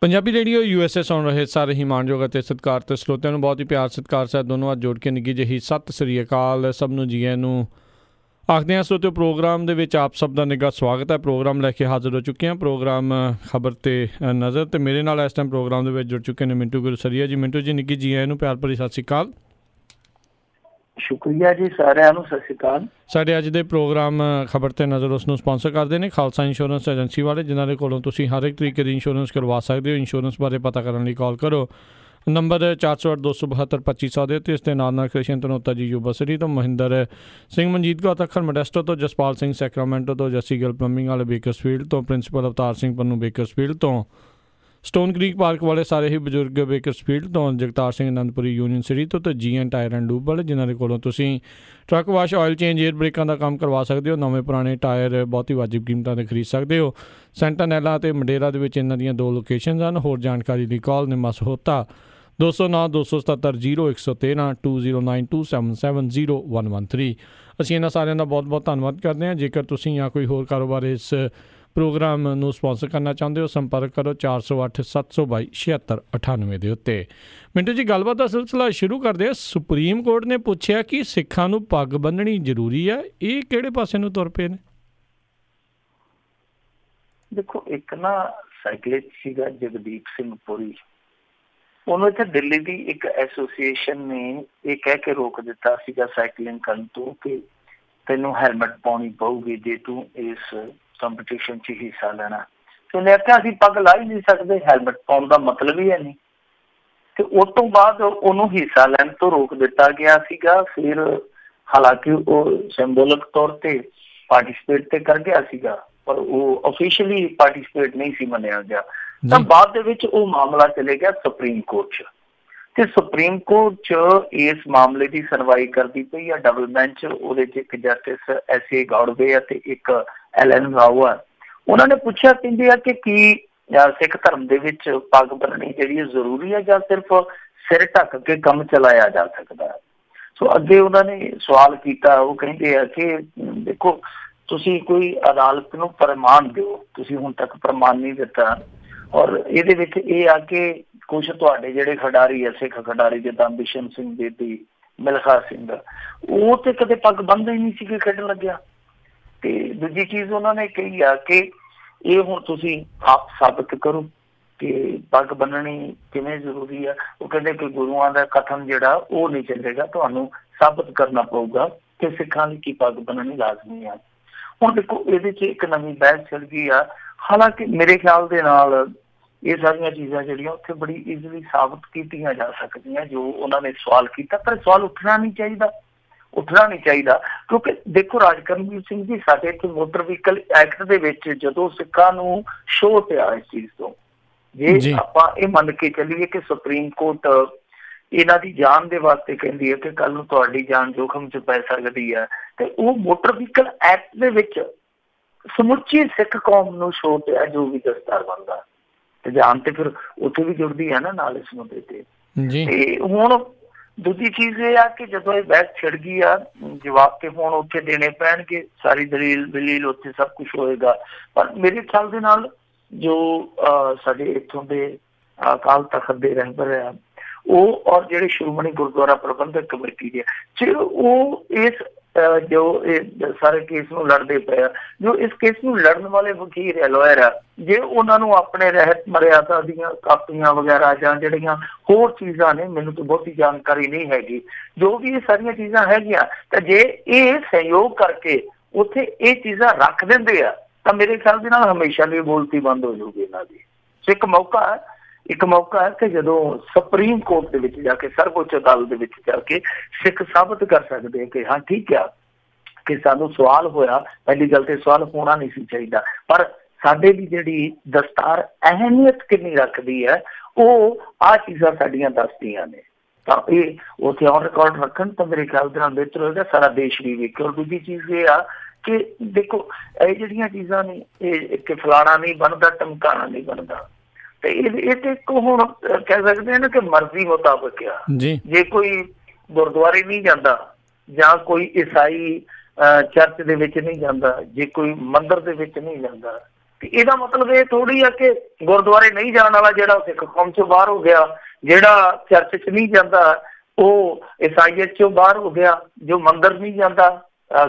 Punjabi radio USA ਸੁਣ ਰਹੇ ਸਾਰੇ ਹੀ ਮਾਣਯੋਗ ਅਤੇ ਸਤਿਕਾਰਤ ਸਰੋਤਿਆਂ ਨੂੰ ਬਹੁਤ ਹੀ ਪਿਆਰ ਸਤਿਕਾਰ ਸਾਹਿਬ ਦੋਨੋਂ ਹੱਥ ਜੋੜ ਕੇ ਨਿੱਘੀ ਜਿਹੀ ਸਤਿ ਸ੍ਰੀ ਅਕਾਲ ਸਭ ਨੂੰ ਜੀ ਆਇਆਂ ਨੂੰ ਆਖਦੇ ਹਾਂ। ਸਰੋਤਿਓ ਪ੍ਰੋਗਰਾਮ ਦੇ ਵਿੱਚ ਆਪ ਸਭ ਦਾ ਨਿੱਘਾ ਸਵਾਗਤ ਹੈ। ਪ੍ਰੋਗਰਾਮ ਲੈ ਕੇ ਹਾਜ਼ਰ ਹੋ ਚੁੱਕੇ ਹਾਂ। ਪ੍ਰੋਗਰਾਮ ਖਬਰ ਤੇ ਨਜ਼ਰ ਤੇ ਮੇਰੇ ਨਾਲ ਇਸ ਟਾਈਮ ਪ੍ਰੋਗਰਾਮ ਦੇ ਵਿੱਚ ਜੁੜ ਚੁੱਕੇ ਨੇ ਮਿੰਟੂ ਗੁਰਸਰੀਆ ਜੀ। ਮਿੰਟੂ ਜੀ ਨਿੱਘੀ ਜੀ ਆਇਆਂ ਨੂੰ ਪਿਆਰ ਭਰੀ ਸਤਿ ਸ਼੍ਰੀ ਅਕਾਲ। ਸ਼ੁਕਰੀਆ ਜੀ ਸਾਰਿਆਂ ਨੂੰ, ਸਤਿ ਸ਼੍ਰੀ ਅਕਾਲ। ਸਾਡੇ ਅੱਜ ਦੇ ਪ੍ਰੋਗਰਾਮ ਖਬਰ ਤੇ ਨਜ਼ਰ ਉਸ ਨੂੰ ਸਪਾਂਸਰ ਕਰਦੇ ਨੇ ਖਾਲਸਾ ਇੰਸ਼ੋਰੈਂਸ ਏਜੰਸੀ ਵਾਲੇ, ਜਿਨ੍ਹਾਂ ਦੇ ਕੋਲੋਂ ਤੁਸੀਂ ਹਰ ਇੱਕ ਤਰੀਕੇ ਦੀ ਇੰਸ਼ੋਰੈਂਸ ਕਰਵਾ ਸਕਦੇ ਹੋ। ਇੰਸ਼ੋਰੈਂਸ ਬਾਰੇ ਪਤਾ ਕਰਨ ਲਈ ਕਾਲ ਕਰੋ ਨੰਬਰ 408-272-2500 ਦੇ ਅਤੇ ਇਸ ਦੇ ਨਾਲ ਕ੍ਰਿਸ਼ਨ ਧਨੋਤਾ ਜੀ ਯੂਬਾ ਸਿਟੀ ਤੋਂ, ਮਹਿੰਦਰ ਸਿੰਘ ਮਨਜੀਤ ਕੌਰ ਤੱਖਰ ਮੋਡੈਸਟੋ ਤੋਂ, ਜਸਪਾਲ ਸਿੰਘ ਸੈਕਰਾਮੈਂਟੋ ਤੋਂ, ਜੱਸੀ ਗਿੱਲ ਪਲੰਬਿੰਗ ਵਾਲੇ ਬੇਕਰਸਫੀਲਡ ਤੋਂ, ਪ੍ਰਿੰਸੀਪਲ ਅਵਤਾਰ ਸਿੰਘ ਪੰਨੂ ਬੇਕਰਸਫੀਲਡ ਤੋਂ, ਸਟੋਨ ਕ੍ਰੀਕ ਪਾਰਕ ਵਾਲੇ ਸਾਰੇ ਹੀ ਬਜ਼ੁਰਗ ਬੇਕਰਸਫੀਲਡ ਤੋਂ, ਜਗਤਾਰ ਸਿੰਘ ਅਨੰਦਪੁਰੀ ਯੂਨੀਅਨ ਸਿਟੀ ਤੋਂ, ਅਤੇ GN ਟਾਇਰ ਐਂਡ ਲੂਬ ਵਾਲੇ, ਜਿਨ੍ਹਾਂ ਦੇ ਕੋਲੋਂ ਤੁਸੀਂ truck wash, oil change, air ਬ੍ਰੇਕਾਂ ਦਾ ਕੰਮ ਕਰਵਾ ਸਕਦੇ ਹੋ। ਨਵੇਂ ਪੁਰਾਣੇ ਟਾਇਰ ਬਹੁਤ ਹੀ ਵਾਜਿਬ ਕੀਮਤਾਂ 'ਤੇ ਖਰੀਦ ਸਕਦੇ ਹੋ। ਸੈਂਟਾਨੈਲਾ ਅਤੇ ਮੰਡੇਰਾ ਦੇ ਵਿੱਚ ਇਹਨਾਂ ਦੀਆਂ 2 ਲੋਕੇਸ਼ਨਜ਼ ਹਨ। ਹੋਰ ਜਾਣਕਾਰੀ ਲਈ ਕਾਲ ਨਿਮਾ ਸਹੋਤਾ 209-277-0113 2092770113। ਅਸੀਂ ਇਹਨਾਂ ਸਾਰਿਆਂ ਦਾ ਬਹੁਤ ਬਹੁਤ ਧੰਨਵਾਦ ਕਰਦੇ ਹਾਂ। ਜੇਕਰ ਤੁਸੀਂ ਜਾਂ ਕੋਈ ਹੋਰ ਕਾਰੋਬਾਰ ਇਸ ਪ੍ਰੋਗਰਾਮ ਨੂੰ ਸਪਾਂਸਰ ਕਰਨਾ ਚਾਹੁੰਦੇ ਹੋ, ਸੰਪਰਕ ਕਰੋ 408-722-7698 ਦੇ ਉੱਤੇ। ਮਿੰਟੂ ਜੀ, ਗੱਲਬਾਤ ਦਾ ਸਿਲਸਿਲਾ ਸ਼ੁਰੂ ਕਰਦੇ ਹਾਂ। ਸੁਪਰੀਮ ਕੋਰਟ ਨੇ ਪੁੱਛਿਆ ਕਿ ਸਿੱਖਾਂ ਨੂੰ ਪੱਗ ਬੰਨ੍ਹਣੀ ਜ਼ਰੂਰੀ ਹੈ। ਇਹ ਕਿਹੜੇ ਪਾਸੇ ਨੂੰ ਤੁਰ ਪਏ ਨੇ? ਦੇਖੋ, ਇੱਕ ਨਾ ਸਾਈਕਲਿਸਟ ਸੀਗਾ ਜਗਦੀਪ ਸਿੰਘ ਪੁਰੀ, ਉਹਨੂੰ ਇੱਥੇ ਦਿੱਲੀ ਦੀ ਇੱਕ ਐਸੋਸੀਏਸ਼ਨ ਨੇ ਇਹ ਕਹਿ ਕੇ ਰੋਕ ਦਿੱਤਾ ਸੀਗਾ ਸਾਈਕਲਿੰਗ ਕਰਨ ਤੋਂ ਕਿ ਤੈਨੂੰ ਹੈਲਮਟ ਪਾਉਣੀ ਪਊਗੀ ਜੇ ਤੂੰ ਇਸ ਕੰਪੀਟੀਸ਼ਨ 'ਚ ਹਿੱਸਾ ਲੈਣਾ। ਤੇ ਉਹਨੇ ਆਖਿਆ ਅਸੀਂ ਪੱਗ ਲਾ ਹੀ ਨਹੀਂ ਸਕਦੇ, ਹੈਲਮਟ ਪਾਉਣ ਦਾ ਮਤਲਬ ਹੀ ਹੈ ਨਹੀਂ। ਤੇ ਉਸ ਤੋਂ ਬਾਅਦ ਉਹਨੂੰ ਹਿੱਸਾ ਲੈਣ ਤੋਂ ਰੋਕ ਦਿੱਤਾ ਗਿਆ ਸੀਗਾ। ਫਿਰ ਹਾਲਾਂਕਿ ਉਹ ਸਿੰਬੋਲਿਕ ਤੌਰ ਤੇ ਪਾਰਟੀਸਪੇਟ ਤੇ ਕਰ ਗਿਆ ਸੀਗਾ, ਪਰ ਉਹ ਅਫੀਸ਼ੀਅਲੀ ਪਾਰਟੀਸਪੇਟ ਨਹੀਂ ਸੀ ਮੰਨਿਆ ਗਿਆ। ਤਾਂ ਬਾਅਦ ਦੇ ਵਿੱਚ ਉਹ ਮਾਮਲਾ ਚਲੇ ਗਿਆ ਸੁਪਰੀਮ ਕੋਰਟ 'ਚ, ਤੇ ਸੁਪਰੀਮ ਕੋਰਟ 'ਚ ਇਸ ਮਾਮਲੇ ਦੀ ਸੁਣਵਾਈ ਕਰਦੀ ਪਈ ਆ ਡਬਲ ਬੈਂਚ। ਉਹਦੇ 'ਚ ਇੱਕ ਜਸਟਿਸ S.A. ਗੌੜਵੇ ਆ ਤੇ ਇੱਕ LN ਰਾਓ ਆ। ਉਹਨਾਂ ਨੇ ਪੁੱਛਿਆ, ਕਹਿੰਦੇ ਆ ਕਿ ਕੀ ਸਿੱਖ ਧਰਮ ਦੇ ਵਿੱਚ ਪੱਗ ਬੰਨ੍ਹਣੀ ਜਿਹੜੀ ਜ਼ਰੂਰੀ ਹੈ ਜਾਂ ਸਿਰਫ ਸਿਰ ਢੱਕ ਕੇ ਕੰਮ ਚਲਾਇਆ ਜਾ ਸਕਦਾ ਹੈ। ਸੋ ਅੱਗੇ ਉਹਨਾਂ ਨੇ ਸਵਾਲ ਕੀਤਾ। ਉਹ ਕਹਿੰਦੇ ਆ ਕਿ ਦੇਖੋ, ਤੁਸੀਂ ਕੋਈ ਅਦਾਲਤ ਨੂੰ ਪ੍ਰਮਾਣ ਦਿਓ, ਤੁਸੀਂ ਹੁਣ ਤੱਕ ਪ੍ਰਮਾਣ ਨਹੀਂ ਦਿੱਤਾ। ਔਰ ਇਹਦੇ ਵਿੱਚ ਇਹ ਆ ਕਿ ਕੁਛ ਤੁਹਾਡੇ ਜਿਹੜੇ ਖਿਡਾਰੀ ਆ, ਸਿੱਖ ਖਿਡਾਰੀ, ਜਿੱਦਾਂ ਬਿਸ਼ਨ ਸਿੰਘ ਬੇਦੀ, ਮਿਲਖਾ ਸਿੰਘ, ਉਹ ਤੇ ਕਦੇ ਪੱਗ ਬੰਨ੍ਹਦੇ ਹੀ ਨਹੀਂ ਸੀਗੇ ਖੇਡਣ ਲੱਗਿਆ। ਤੇ ਦੂਜੀ ਚੀਜ਼ ਉਹਨਾਂ ਨੇ ਕਹੀ ਆ ਕਿ ਇਹ ਹੁਣ ਤੁਸੀਂ ਆਪ ਸਾਬਿਤ ਕਰੋ ਕਿ ਪੱਗ ਬੰਨ੍ਹਣੀ ਕਿਵੇਂ ਜ਼ਰੂਰੀ ਆ। ਉਹ ਕਹਿੰਦੇ ਕਿ ਗੁਰੂਆਂ ਦਾ ਕਥਨ ਜਿਹੜਾ ਉਹ ਨਹੀਂ ਚੱਲੇਗਾ, ਤੁਹਾਨੂੰ ਸਾਬਿਤ ਕਰਨਾ ਪਊਗਾ ਕਿ ਸਿੱਖਾਂ ਲਈ ਕੀ ਪੱਗ ਬੰਨ੍ਹਣੀ ਲਾਜ਼ਮੀ ਆ। ਹੁਣ ਦੇਖੋ, ਇਹਦੇ 'ਚ ਇੱਕ ਨਵੀਂ ਬਹਿਸ ਚੱਲ ਗਈ ਆ। ਹਾਲਾਂਕਿ ਮੇਰੇ ਖਿਆਲ ਦੇ ਨਾਲ ਇਹ ਸਾਰੀਆਂ ਚੀਜ਼ਾਂ ਜਿਹੜੀਆਂ ਉੱਥੇ ਬੜੀ ਈਜ਼ੀਲੀ ਸਾਬਿਤ ਕੀਤੀਆਂ ਜਾ ਸਕਦੀਆਂ ਜੋ ਉਹਨਾਂ ਨੇ ਸਵਾਲ ਕੀਤਾ। ਪਰ ਸਵਾਲ ਉੱਠਣਾ ਨਹੀਂ ਚਾਹੀਦਾ ਕਿਉਂਕਿ ਦੇਖੋ ਰਾਜਕਰਮਵੀਰ ਸਿੰਘ ਜੀ, ਸਾਡੇ ਇੱਥੇ ਮੋਟਰ ਵਹੀਕਲ ਐਕਟ ਦੇ ਵਿੱਚ ਜਦੋਂ ਸਿੱਖਾਂ ਨੂੰ ਛੋਟ ਪਿਆ ਇਸ ਚੀਜ਼ ਤੋਂ, ਜੇ ਆਪਾਂ ਇਹ ਮੰਨ ਕੇ ਚੱਲੀਏ ਕਿ ਸੁਪਰੀਮ ਕੋਰਟ ਇਹਨਾਂ ਦੀ ਜਾਨ ਦੇ ਵਾਸਤੇ ਕਹਿੰਦੀ ਹੈ ਕਿ ਕੱਲ ਨੂੰ ਤੁਹਾਡੀ ਜਾਨ ਜੋਖਮ 'ਚ ਪੈ ਸਕਦੀ ਹੈ, ਤੇ ਉਹ ਮੋਟਰ ਵਹੀਕਲ ਐਕਟ ਦੇ ਵਿੱਚ ਸਮੁੱਚੀ ਸਿੱਖ ਕੌਮ ਨੂੰ ਛੋਟ ਹੈ ਜੋ ਵੀ ਦਸਤਾਰ ਬਣਦਾ, ਤੇ ਜਾਨ ਤੇ ਫਿਰ ਉੱਥੇ ਵੀ ਜੁੜਦੀ ਹੈ ਨਾ ਨਾਲ ਇਸ ਮੁੱਦੇ ਤੇ। ਤੇ ਹੁਣ ਦੂਜੀ ਚੀਜ਼ ਇਹ ਆ ਕਿ ਜਦੋਂ ਇਹ ਬਹਿਸ ਛਿੜ ਗਈ ਆ, ਜਵਾਬ ਤੇ ਹੁਣ ਉੱਥੇ ਦੇਣੇ ਪੈਣਗੇ, ਸਾਰੀ ਦਲੀਲ ਉੱਥੇ ਸਭ ਕੁਛ ਹੋਏਗਾ। ਪਰ ਮੇਰੇ ਖਿਆਲ ਦੇ ਨਾਲ ਜੋ ਸਾਡੇ ਇੱਥੋਂ ਦੇ ਅਕਾਲ ਤਖ਼ਤ ਦੇ ਰਹਿਬਰ ਆ ਉਹ, ਔਰ ਜਿਹੜੇ ਸ਼੍ਰੋਮਣੀ ਗੁਰਦੁਆਰਾ ਪ੍ਰਬੰਧਕ ਕਮੇਟੀ ਦੇ, ਉਹ ਇਸ ਜੋ ਇਹ ਸਾਰੇ ਕੇਸ ਨੂੰ ਲੜਦੇ ਪਏ ਆ, ਜੋ ਇਸ ਕੇਸ ਨੂੰ ਲੜਨ ਵਾਲੇ ਵਕੀਲ ਹੈ, ਲਾਇਰ ਆ, ਜੇ ਉਹਨਾਂ ਨੂੰ ਆਪਣੇ ਰਹਿਤ ਮਰਿਆਦਾ ਦੀਆਂ ਕਾਪੀਆਂ ਵਗੈਰਾ ਜਾਂ ਜਿਹੜੀਆਂ ਹੋਰ ਚੀਜ਼ਾਂ ਨੇ, ਮੈਨੂੰ ਤਾਂ ਬਹੁਤੀ ਜਾਣਕਾਰੀ ਨਹੀਂ ਹੈਗੀ, ਜੋ ਵੀ ਇਹ ਸਾਰੀਆਂ ਚੀਜ਼ਾਂ ਹੈਗੀਆਂ, ਤਾਂ ਜੇ ਇਹ ਸਹਿਯੋਗ ਕਰਕੇ ਉੱਥੇ ਇਹ ਚੀਜ਼ਾਂ ਰੱਖ ਦਿੰਦੇ ਆ ਤਾਂ ਮੇਰੇ ਖਿਆਲ ਦੇ ਨਾਲ ਹਮੇਸ਼ਾ ਲਈ ਬੋਲਤੀ ਬੰਦ ਹੋ ਜਾਊਗੀ ਇਹਨਾਂ ਦੀ। ਸੋ ਇੱਕ ਮੌਕਾ ਹੈ ਕਿ ਜਦੋਂ ਸੁਪਰੀਮ ਕੋਰਟ ਦੇ ਵਿੱਚ ਜਾ ਕੇ, ਸਰਵਉੱਚ ਅਦਾਲਤ ਦੇ ਵਿੱਚ ਜਾ ਕੇ ਸਿੱਖ ਸਾਬਤ ਕਰ ਸਕਦੇ ਕਿ ਹਾਂ ਠੀਕ ਆ ਕਿ ਸਾਨੂੰ ਸਵਾਲ ਹੋਇਆ। ਪਹਿਲੀ ਗੱਲ ਤੇ ਸਵਾਲ ਹੋਣਾ ਨਹੀਂ ਸੀ ਚਾਹੀਦਾ, ਪਰ ਸਾਡੇ ਦੀ ਜਿਹੜੀ ਦਸਤਾਰ ਅਹਿਮੀਅਤ ਕਿੰਨੀ ਰੱਖਦੀ ਹੈ ਉਹ ਆਹ ਚੀਜ਼ਾਂ ਸਾਡੀਆਂ ਦੱਸਦੀਆਂ ਨੇ। ਤਾਂ ਇਹ ਉੱਥੇ ਔਨ ਰਿਕਾਰਡ ਰੱਖਣ ਤਾਂ ਮੇਰੇ ਖਿਆਲ ਦੇ ਨਾਲ ਬਿਹਤਰ ਹੋਏਗਾ, ਸਾਰਾ ਦੇਸ਼ ਵੀ ਵੇਖੇ। ਔਰ ਦੂਜੀ ਚੀਜ਼ ਇਹ ਆ ਕਿ ਦੇਖੋ, ਇਹ ਜਿਹੜੀਆਂ ਚੀਜ਼ਾਂ ਨੇ ਇਹ ਕਿ ਫਲਾਣਾ ਨਹੀਂ ਬਣਦਾ, ਧਮਕਾਣਾ ਨਹੀਂ ਬਣਦਾ, ਤੇ ਇਹ ਤੇ ਇੱਕ ਹੁਣ ਕਹਿ ਸਕਦੇ ਨਾ ਕਿ ਮਰਜ਼ੀ ਮੁਤਾਬਕ ਆ। ਜੇ ਕੋਈ ਗੁਰਦੁਆਰੇ ਨਹੀਂ ਜਾਂਦਾ ਜਾਂ ਕੋਈ ਈਸਾਈ ਚਰਚ ਦੇ ਵਿੱਚ ਨਹੀਂ ਜਾਂਦਾ, ਜੇ ਕੋਈ ਮੰਦਿਰ ਦੇ ਵਿੱਚ ਨਹੀਂ ਜਾਂਦਾ, ਤੇ ਇਹਦਾ ਮਤਲਬ ਇਹ ਥੋੜੀ ਆ ਕਿ ਗੁਰਦੁਆਰੇ ਨਹੀਂ ਜਾਣ ਵਾਲਾ ਜਿਹੜਾ ਸਿੱਖ ਕੌਮ ਚੋਂ ਬਾਹਰ ਹੋ ਗਿਆ, ਜਿਹੜਾ ਚਰਚ 'ਚ ਨਹੀਂ ਜਾਂਦਾ ਉਹ ਈਸਾਈਅਤ ਚੋਂ ਬਾਹਰ ਹੋ ਗਿਆ, ਜੋ ਮੰਦਿਰ ਨਹੀਂ ਜਾਂਦਾ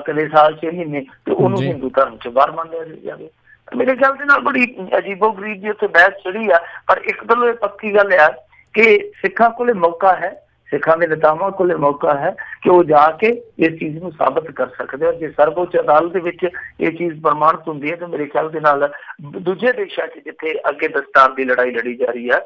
ਕਦੇ ਸਾਲ 6 ਮਹੀਨੇ ਤੇ ਉਹਨੂੰ ਹਿੰਦੂ ਧਰਮ 'ਚ ਬਾਹਰ ਮੰਨਿਆ ਜਾਵੇ। ਮੇਰੇ ਖਿਆਲ ਦੇ ਨਾਲ ਬੜੀ ਅਜੀਬੋ ਗਰੀਬ ਦੀ ਉੱਥੇ ਬਹਿਸ ਚੜੀ ਆ। ਪਰ ਇੱਕ ਗੱਲ ਇਹ ਪੱਕੀ ਗੱਲ ਆ ਕਿ ਸਿੱਖਾਂ ਕੋਲੇ ਮੌਕਾ ਹੈ, ਸਿੱਖਾਂ ਦੇ ਨੇਤਾਵਾਂ ਕੋਲੇ ਮੌਕਾ ਹੈ ਕਿ ਉਹ ਜਾ ਕੇ ਇਸ ਚੀਜ਼ ਨੂੰ ਸਾਬਤ ਕਰ ਸਕਦੇ ਆ। ਜੇ ਸਰਵਉੱਚ ਅਦਾਲਤ ਦੇ ਵਿੱਚ ਇਹ ਚੀਜ਼ ਪ੍ਰਮਾਣਿਤ ਹੁੰਦੀ ਹੈ ਤਾਂ ਮੇਰੇ ਖਿਆਲ ਦੇ ਨਾਲ ਦੂਜੇ ਦੇਸ਼ਾਂ 'ਚ ਜਿੱਥੇ ਅੱਗੇ ਦਸਤਾਰ ਦੀ ਲੜਾਈ ਲੜੀ ਜਾ ਰਹੀ ਆ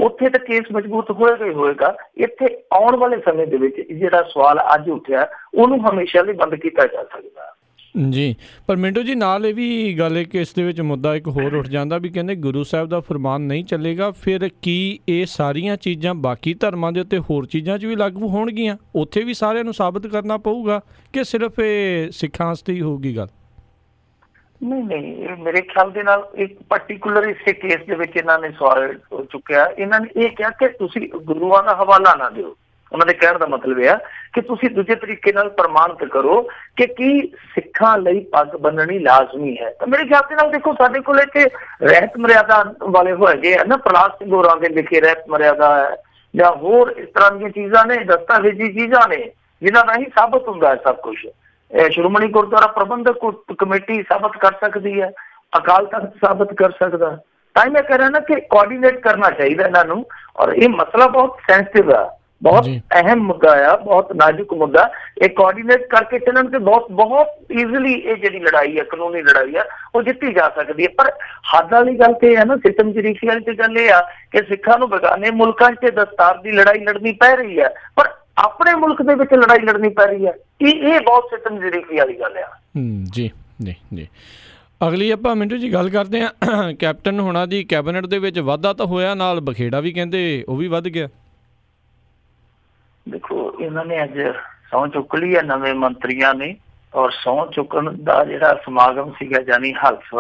ਉੱਥੇ ਤਾਂ ਕੇਸ ਮਜ਼ਬੂਤ ਹੋਏਗਾ ਹੀ ਹੋਏਗਾ। ਇੱਥੇ ਆਉਣ ਵਾਲੇ ਸਮੇਂ ਦੇ ਵਿੱਚ ਜਿਹੜਾ ਸਵਾਲ ਅੱਜ ਉੱਠਿਆ ਉਹਨੂੰ ਹਮੇਸ਼ਾ ਲਈ ਬੰਦ ਕੀਤਾ ਜਾ ਸਕਦਾ ਜੀ। ਪਰ ਮਿੰਟੂ ਜੀ ਨਾਲ ਇਹ ਵੀ ਗੱਲ ਹੈ ਕਿ ਇਸ ਦੇ ਵਿੱਚ ਮੁੱਦਾ ਇੱਕ ਹੋਰ ਉੱਠ ਜਾਂਦਾ ਵੀ ਕਹਿੰਦੇ ਗੁਰੂ ਸਾਹਿਬ ਦਾ ਫਰਮਾਨ ਨਹੀਂ ਚੱਲੇਗਾ, ਫਿਰ ਕੀ ਇਹ ਸਾਰੀਆਂ ਚੀਜ਼ਾਂ ਬਾਕੀ ਧਰਮਾਂ ਦੇ ਉੱਤੇ ਹੋਰ ਚੀਜ਼ਾਂ 'ਚ ਵੀ ਲਾਗੂ ਹੋਣਗੀਆਂ? ਉੱਥੇ ਵੀ ਸਾਰਿਆਂ ਨੂੰ ਸਾਬਤ ਕਰਨਾ ਪਊਗਾ ਕਿ ਸਿਰਫ ਇਹ ਸਿੱਖਾਂ ਵਾਸਤੇ ਹੀ ਹੋਊਗੀ ਗੱਲ? ਨਹੀਂ, ਇਹ ਮੇਰੇ ਖਿਆਲ ਦੇ ਨਾਲ ਇੱਕ ਪਾਰਟੀਕੂਲਰ ਇਸੇ ਕੇਸ ਦੇ ਵਿੱਚ ਇਹਨਾਂ ਨੇ ਸਵਾਲ ਚੁੱਕਿਆ। ਇਹਨਾਂ ਨੇ ਇਹ ਕਿਹਾ ਕਿ ਤੁਸੀਂ ਗੁਰੂਆਂ ਦਾ ਹਵਾਲਾ ਨਾ ਦਿਓ। ਉਹਨਾਂ ਦੇ ਕਹਿਣ ਦਾ ਮਤਲਬ ਇਹ ਆ ਕਿ ਤੁਸੀਂ ਦੂਜੇ ਤਰੀਕੇ ਨਾਲ ਪ੍ਰਮਾਣਿਤ ਕਰੋ ਕਿ ਕੀ ਸਿੱਖਾਂ ਲਈ ਪੱਗ ਬੰਨਣੀ ਲਾਜ਼ਮੀ ਹੈ। ਤਾਂ ਮੇਰੇ ਖਿਆਲ ਦੇ ਨਾਲ ਦੇਖੋ ਸਾਡੇ ਕੋਲ ਇੱਥੇ ਰਹਿਤ ਮਰਿਆਦਾ ਵਾਲੇ ਹੋਏਗੇ ਆ ਨਾ, ਪ੍ਰਹਲਾਦ ਸਿੰਘ ਹੋਰਾਂ ਦੇ ਲਿਖੇ ਰਹਿਤ ਮਰਿਆਦਾ ਹੈ ਜਾਂ ਹੋਰ ਇਸ ਤਰ੍ਹਾਂ ਦੀਆਂ ਚੀਜ਼ਾਂ ਨੇ, ਦਸਤਾਵੇਜ਼ੀ ਚੀਜ਼ਾਂ ਨੇ ਜਿਨ੍ਹਾਂ ਰਾਹੀਂ ਸਾਬਤ ਹੁੰਦਾ ਹੈ ਸਭ ਕੁਛ। ਸ਼੍ਰੋਮਣੀ ਗੁਰਦੁਆਰਾ ਪ੍ਰਬੰਧਕ ਕਮੇਟੀ ਸਾਬਤ ਕਰ ਸਕਦੀ ਹੈ, ਅਕਾਲ ਤਖਤ ਸਾਬਤ ਕਰ ਸਕਦਾ। ਤਾਂ ਹੀ ਮੈਂ ਕਹਿ ਰਿਹਾ ਨਾ ਕਿ ਕੋਆਰਡੀਨੇਟ ਕਰਨਾ ਚਾਹੀਦਾ ਇਹਨਾਂ ਨੂੰ। ਔਰ ਇਹ ਮਸਲਾ ਬਹੁਤ ਸੈਂਸਿਟਿਵ ਆ, ਬਹੁਤ ਅਹਿਮ ਮੁੱਦਾ ਆ, ਬਹੁਤ ਨਾਜ਼ੁਕ ਮੁੱਦਾ। ਇਹ ਕੋਆਰਡੀਨੇਟ ਕਰਕੇ ਚੱਲਣ ਤੇ ਬਹੁਤ ਈਜ਼ੀਲੀ ਇਹ ਜਿਹੜੀ ਲੜਾਈ ਹੈ, ਕਾਨੂੰਨੀ ਲੜਾਈ ਆ, ਉਹ ਜਿੱਤੀ ਜਾ ਸਕਦੀ ਹੈ। ਪਰ ਹੱਦ ਵਾਲੀ ਗੱਲ ਤੇ ਇਹ ਹੈ ਨਾ, ਸਿਸਟਮ ਜਰੀਫੀ ਵਾਲੀ ਤੇ ਗੱਲ ਇਹ ਆ ਕਿ ਸਿੱਖਾਂ ਨੂੰ ਬੇਗਾਨੇ ਮੁਲਕਾਂ 'ਚ ਦਸਤਾਰ ਦੀ ਲੜਾਈ ਲੜਨੀ ਪੈ ਰਹੀ ਹੈ, ਪਰ ਆਪਣੇ ਮੁਲਕ ਦੇ ਵਿੱਚ ਲੜਾਈ ਲੜਨੀ ਪੈ ਰਹੀ ਹੈ। ਇਹ ਬਹੁਤ ਸਿਸਟਮ ਜਰੀਫੀ ਵਾਲੀ ਗੱਲ ਆ। ਜੀ ਜੀ ਜੀ। ਅਗਲੀ ਆਪਾਂ ਮਿੰਟੂ ਜੀ ਗੱਲ ਕਰਦੇ ਹਾਂ ਕੈਪਟਨ ਹੋਣਾ ਦੀ ਕੈਬਨਿਟ ਦੇ ਵਿੱਚ ਵਾਧਾ ਤਾਂ ਹੋਇਆ, ਨਾਲ ਬਖੇੜਾ ਵੀ ਕਹਿੰਦੇ ਉਹ ਵੀ ਵੱਧ ਗਿਆ। ਦੇਖੋ ਇਹਨਾਂ ਨੇ ਅੱਜ ਸਹੁੰ ਚੁੱਕ ਲਈ ਹੈ ਨਵੇਂ ਮੰਤਰੀਆਂ ਨੇ, ਔਰ ਸਹੁੰ ਚੁੱਕਣ ਦਾ ਜਿਹੜਾ ਸਮਾਗਮ ਸੀਗਾ ਜਾਨੀ ਹਲਫ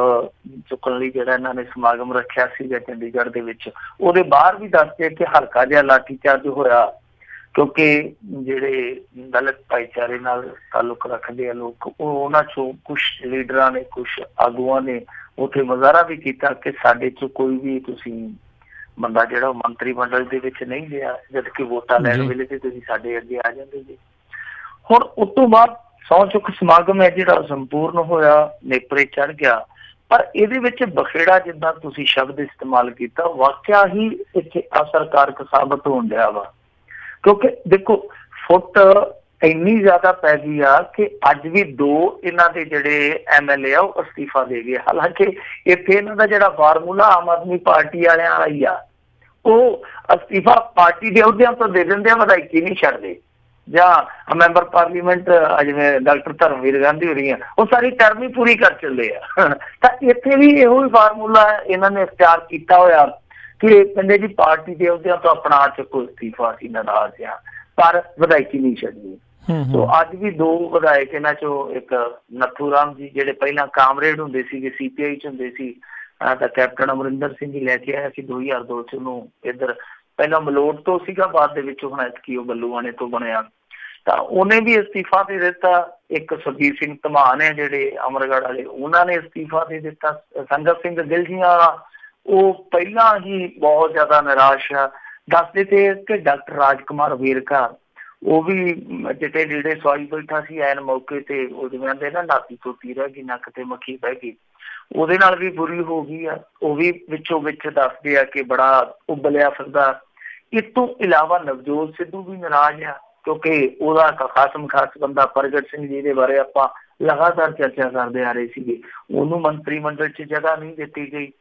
ਚੁੱਕਣ ਲਈ ਜਿਹੜਾ ਇਹਨਾਂ ਨੇ ਸਮਾਗਮ ਰੱਖਿਆ ਸੀਗਾ ਚੰਡੀਗੜ੍ਹ ਦੇ ਵਿੱਚ, ਉਹਦੇ ਬਾਹਰ ਵੀ ਦੱਸਦੇ ਕਿ ਹਲਕਾ ਜਿਹਾ ਲਾਠੀਚਾਰਜ ਹੋਇਆ ਕਿਉਂਕਿ ਜਿਹੜੇ ਦਲਿਤ ਭਾਈਚਾਰੇ ਨਾਲ ਤਾਲੁਕ ਰੱਖਦੇ ਆ ਲੋਕ, ਉਹ ਉਹਨਾਂ ਚੋਂ ਕੁਛ ਲੀਡਰਾਂ ਨੇ, ਕੁਛ ਆਗੂਆਂ ਨੇ ਉੱਥੇ ਮੁਜ਼ਾਹਰਾ ਵੀ ਕੀਤਾ ਕਿ ਸਾਡੇ ਚੋਂ ਕੋਈ ਵੀ ਤੁਸੀਂ ਬੰਦਾ ਜਿਹੜਾ ਉਹ ਮੰਤਰੀ ਮੰਡਲ ਦੇ ਵਿੱਚ ਨਹੀਂ ਗਿਆ, ਜਦਕਿ ਵੋਟਾਂ ਲੈਣ ਵੇਲੇ ਤੇ ਤੁਸੀਂ ਸਾਡੇ ਅੱਗੇ ਆ ਜਾਂਦੇ ਜੀ। ਹੁਣ ਉਸ ਤੋਂ ਬਾਅਦ ਸਹੁੰ ਚੁੱਕ ਸਮਾਗਮ ਹੈ ਜਿਹੜਾ ਸੰਪੂਰਨ ਹੋਇਆ, ਨੇਪਰੇ ਚੜ ਗਿਆ। ਪਰ ਇਹਦੇ ਵਿੱਚ ਬਖੇੜਾ ਜਿੱਦਾਂ ਤੁਸੀਂ ਸ਼ਬਦ ਇਸਤੇਮਾਲ ਕੀਤਾ, ਵਾਕਿਆ ਹੀ ਇੱਥੇ ਅਸਰਕਾਰਕ ਸਾਬਤ ਹੋਣ ਡਿਆ ਵਾ। ਕਿਉਂਕਿ ਦੇਖੋ ਫੁੱਟ ਇੰਨੀ ਜ਼ਿਆਦਾ ਪੈ ਗਈ ਆ ਕਿ ਅੱਜ ਵੀ 2 ਇਹਨਾਂ ਦੇ ਜਿਹੜੇ MLA ਆ ਉਹ ਅਸਤੀਫਾ ਦੇ ਗਏ। ਹਾਲਾਂਕਿ ਇੱਥੇ ਇਹਨਾਂ ਦਾ ਜਿਹੜਾ ਫਾਰਮੂਲਾ ਆਮ ਆਦਮੀ ਪਾਰਟੀ ਵਾਲਿਆਂ ਵਾਲਾ ਹੀ ਆ, ਉਹ ਅਸਤੀਫਾ ਪਾਰਟੀ ਦੇ ਅਹੁਦਿਆਂ ਤੋਂ ਦੇ ਦਿੰਦੇ ਆ, ਵਧਾਈ ਨਹੀਂ ਛੱਡਦੇ। ਜਾਂ ਮੈਂਬਰ ਪਾਰਲੀਮੈਂਟ ਜਿਵੇਂ ਡਾਕਟਰ ਧਰਮਵੀਰ ਗਾਂਧੀ ਹੋ ਰਹੀ ਆ, ਉਹ ਸਾਰੀ ਟਰਮ ਹੀ ਪੂਰੀ ਕਰ ਚੱਲੇ ਆ। ਤਾਂ ਇੱਥੇ ਵੀ ਇਹੋ ਹੀ ਫਾਰਮੂਲਾ ਇਹਨਾਂ ਨੇ ਇਖਤਿਆਰ ਕੀਤਾ ਹੋਇਆ ਕਿ ਕਹਿੰਦੇ ਜੀ ਪਾਰਟੀ ਦੇ ਅਹੁਦਿਆਂ ਤੋਂ ਆਪਣਾ ਚੁੱਕੋ ਅਸਤੀਫਾ, ਅਸੀਂ ਨਾਰਾਜ਼ ਆ, ਪਰ ਵਧਾਈ ਨਹੀਂ ਛੱਡਣੀ। ਸੋ ਅੱਜ ਵੀ 2 ਵਿਧਾਇਕ ਇਹਨਾਂ ਚੋਂ, ਇੱਕ ਨੱਥੂ ਰਾਮ ਜੀ ਜਿਹੜੇ ਪਹਿਲਾਂ ਕਾਮਰੇਡ ਹੁੰਦੇ ਸੀਗੇ, CPI 'ਚ ਹੁੰਦੇ ਸੀ, ਤਾਂ ਕੈਪਟਨ ਅਮਰਿੰਦਰ ਸਿੰਘ ਹੀ ਲੈ ਕੇ ਆਇਆ ਸੀ 2002 'ਚ ਉਹਨੂੰ ਇੱਧਰ, ਪਹਿਲਾਂ ਮਲੋਟ ਤੋਂ ਸੀਗਾ, ਬਾਅਦ ਦੇ ਵਿੱਚ ਹੁਣ ਐਤਕੀ ਉਹ ਬੱਲੂਆਣੇ ਤੋਂ ਬਣਿਆ, ਤਾਂ ਉਹਨੇ ਵੀ ਅਸਤੀਫਾ ਦੇ ਦਿੱਤਾ। ਇੱਕ ਸੁਰਜੀਤ ਸਿੰਘ ਧਮਾਨ ਹੈ ਜਿਹੜੇ ਅਮਰਗੜ੍ਹ ਵਾਲੇ, ਉਹਨਾਂ ਨੇ ਅਸਤੀਫਾ ਦੇ ਦਿੱਤਾ। ਸੰਗਤ ਸਿੰਘ ਗਿਲਜੀਆਂ ਉਹ ਪਹਿਲਾਂ ਹੀ ਬਹੁਤ ਜ਼ਿਆਦਾ ਨਿਰਾਸ਼ ਆ। ਦੱਸਦੇ ਤੇ ਕਿ ਡਾਕਟਰ ਰਾਜ ਕੁਮਾਰ ਵੇਰਕਾ ਉਹ ਵੀ ਚਿੱਟੇ ਲੀੜੇ ਸਵਾਈ ਬੈਠਾ ਸੀ ਐਨ ਮੌਕੇ ਤੇ, ਉਹ ਜਿਵੇਂ ਕਹਿੰਦੇ ਨਾ ਨਾਤੀ ਧੋਤੀ ਰਹਿ ਗਈ, ਨੱਕ ਤੇ ਮੱਖੀ ਬਹਿ ਗਈ, ਉਹਦੇ ਨਾਲ ਵੀ ਬੁਰੀ ਹੋ ਗਈ ਆ। ਉਹ ਵੀ ਵਿੱਚੋਂ ਵਿੱਚ ਦੱਸਦੇ ਆ ਕਿ ਬੜਾ ਉਬਲਿਆ ਫਿਰਦਾ। ਇਸ ਤੋਂ ਇਲਾਵਾ ਨਵਜੋਤ ਸਿੱਧੂ ਵੀ ਨਾਰਾਜ਼ ਆ ਕਿਉਂਕਿ ਉਹਦਾ ਖਾਸਮ ਖਾਸ ਬੰਦਾ ਪ੍ਰਗਟ ਸਿੰਘ ਜੀ ਦੇ ਬਾਰੇ ਆਪਾਂ ਲਗਾਤਾਰ ਚਰਚਾ ਕਰਦੇ ਆ ਰਹੇ ਸੀਗੇ, ਉਹਨੂੰ ਮੰਤਰੀ ਮੰਡਲ 'ਚ ਜਗ੍ਹਾ ਨਹੀਂ ਦਿੱਤੀ ਗਈ।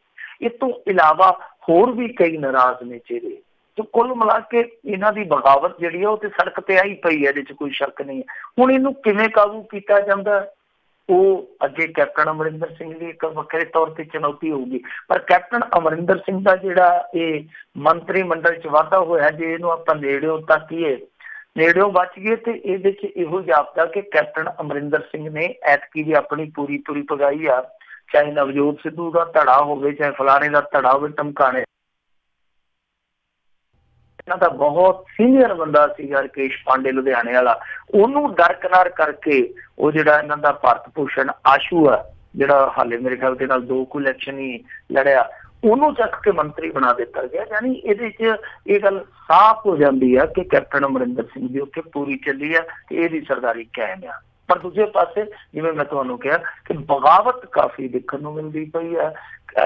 ਇਸ ਤੋਂ ਇਲਾਵਾ ਹੋਰ ਵੀ ਕਈ ਨਾਰਾਜ਼ ਨੇ ਚਿਹਰੇ। ਤੇ ਕੁੱਲ ਮਿਲਾ ਕੇ ਇਹਨਾਂ ਦੀ ਬਗਾਵਤ ਜਿਹੜੀ ਆ ਉਹ ਤੇ ਸੜਕ ਤੇ ਆਈ ਪਈ ਹੈ, ਇਹਦੇ 'ਚ ਕੋਈ ਸ਼ੱਕ ਨਹੀਂ ਹੈ। ਹੁਣ ਇਹਨੂੰ ਕਿਵੇਂ ਕਾਬੂ ਕੀਤਾ ਜਾਂਦਾ, ਉਹ ਅੱਗੇ ਕੈਪਟਨ ਅਮਰਿੰਦਰ ਸਿੰਘ ਦੀ ਇੱਕ ਵੱਖਰੇ ਤੌਰ ਤੇ ਚੁਣੌਤੀ ਹੋਊਗੀ। ਪਰ ਕੈਪਟਨ ਅਮਰਿੰਦਰ ਸਿੰਘ ਦਾ ਜਿਹੜਾ ਇਹ ਮੰਤਰੀ ਮੰਡਲ 'ਚ ਵਾਧਾ ਹੋਇਆ, ਜੇ ਇਹਨੂੰ ਆਪਾਂ ਨੇੜਿਓਂ ਤਾਕੀਏ, ਨੇੜਿਓਂ ਬਚ ਗਏ, ਤੇ ਇਹਦੇ 'ਚ ਇਹੋ ਜਾਪਦਾ ਕਿ ਕੈਪਟਨ ਅਮਰਿੰਦਰ ਸਿੰਘ ਨੇ ਐਤਕੀ ਵੀ ਆਪਣੀ ਪੂਰੀ ਪਗਾਈ ਆ। ਚਾਹੇ ਨਵਜੋਤ ਸਿੱਧੂ ਦਾ ਧੜਾ ਹੋਵੇ, ਚਾਹੇ ਫਲਾਣੇ ਦਾ ਧੜਾ ਹੋਵੇ, ਧਮਕਾਣੇ। ਇਹਨਾਂ ਦਾ ਬਹੁਤ ਸੀਨੀਅਰ ਬੰਦਾ ਸੀਗਾ ਰਕੇਸ਼ ਪਾਂਡੇ ਲੁਧਿਆਣੇ ਵਾਲਾ, ਉਹਨੂੰ ਦਰਕਨਾਰ ਕਰਕੇ ਉਹ ਜਿਹੜਾ ਇਹਨਾਂ ਦਾ ਭਾਰਤ ਭੂਸ਼ਣ ਆਸ਼ੂ ਆ, ਜਿਹੜਾ ਹਾਲੇ ਮੇਰੇ ਖਿਆਲ ਦੇ ਨਾਲ 2 ਕੁ ਇਲੈਕਸ਼ਨ ਹੀ ਲੜਿਆ, ਉਹਨੂੰ ਚੱਕ ਕੇ ਮੰਤਰੀ ਬਣਾ ਦਿੱਤਾ ਗਿਆ। ਯਾਨੀ ਇਹਦੇ 'ਚ ਇਹ ਗੱਲ ਸਾਫ਼ ਹੋ ਜਾਂਦੀ ਆ ਕਿ ਕੈਪਟਨ ਅਮਰਿੰਦਰ ਸਿੰਘ ਦੀ ਉੱਥੇ ਪੂਰੀ ਚੱਲੀ ਆ ਤੇ ਇਹਦੀ ਸਰਦਾਰੀ ਕਾਇਮ ਆ। ਪਰ ਦੂਜੇ ਪਾਸੇ ਜਿਵੇਂ ਮੈਂ ਤੁਹਾਨੂੰ ਕਿਹਾ ਕਿ ਬਗਾਵਤ ਕਾਫੀ ਦੇਖਣ ਨੂੰ ਮਿਲਦੀ ਪਈ ਆ।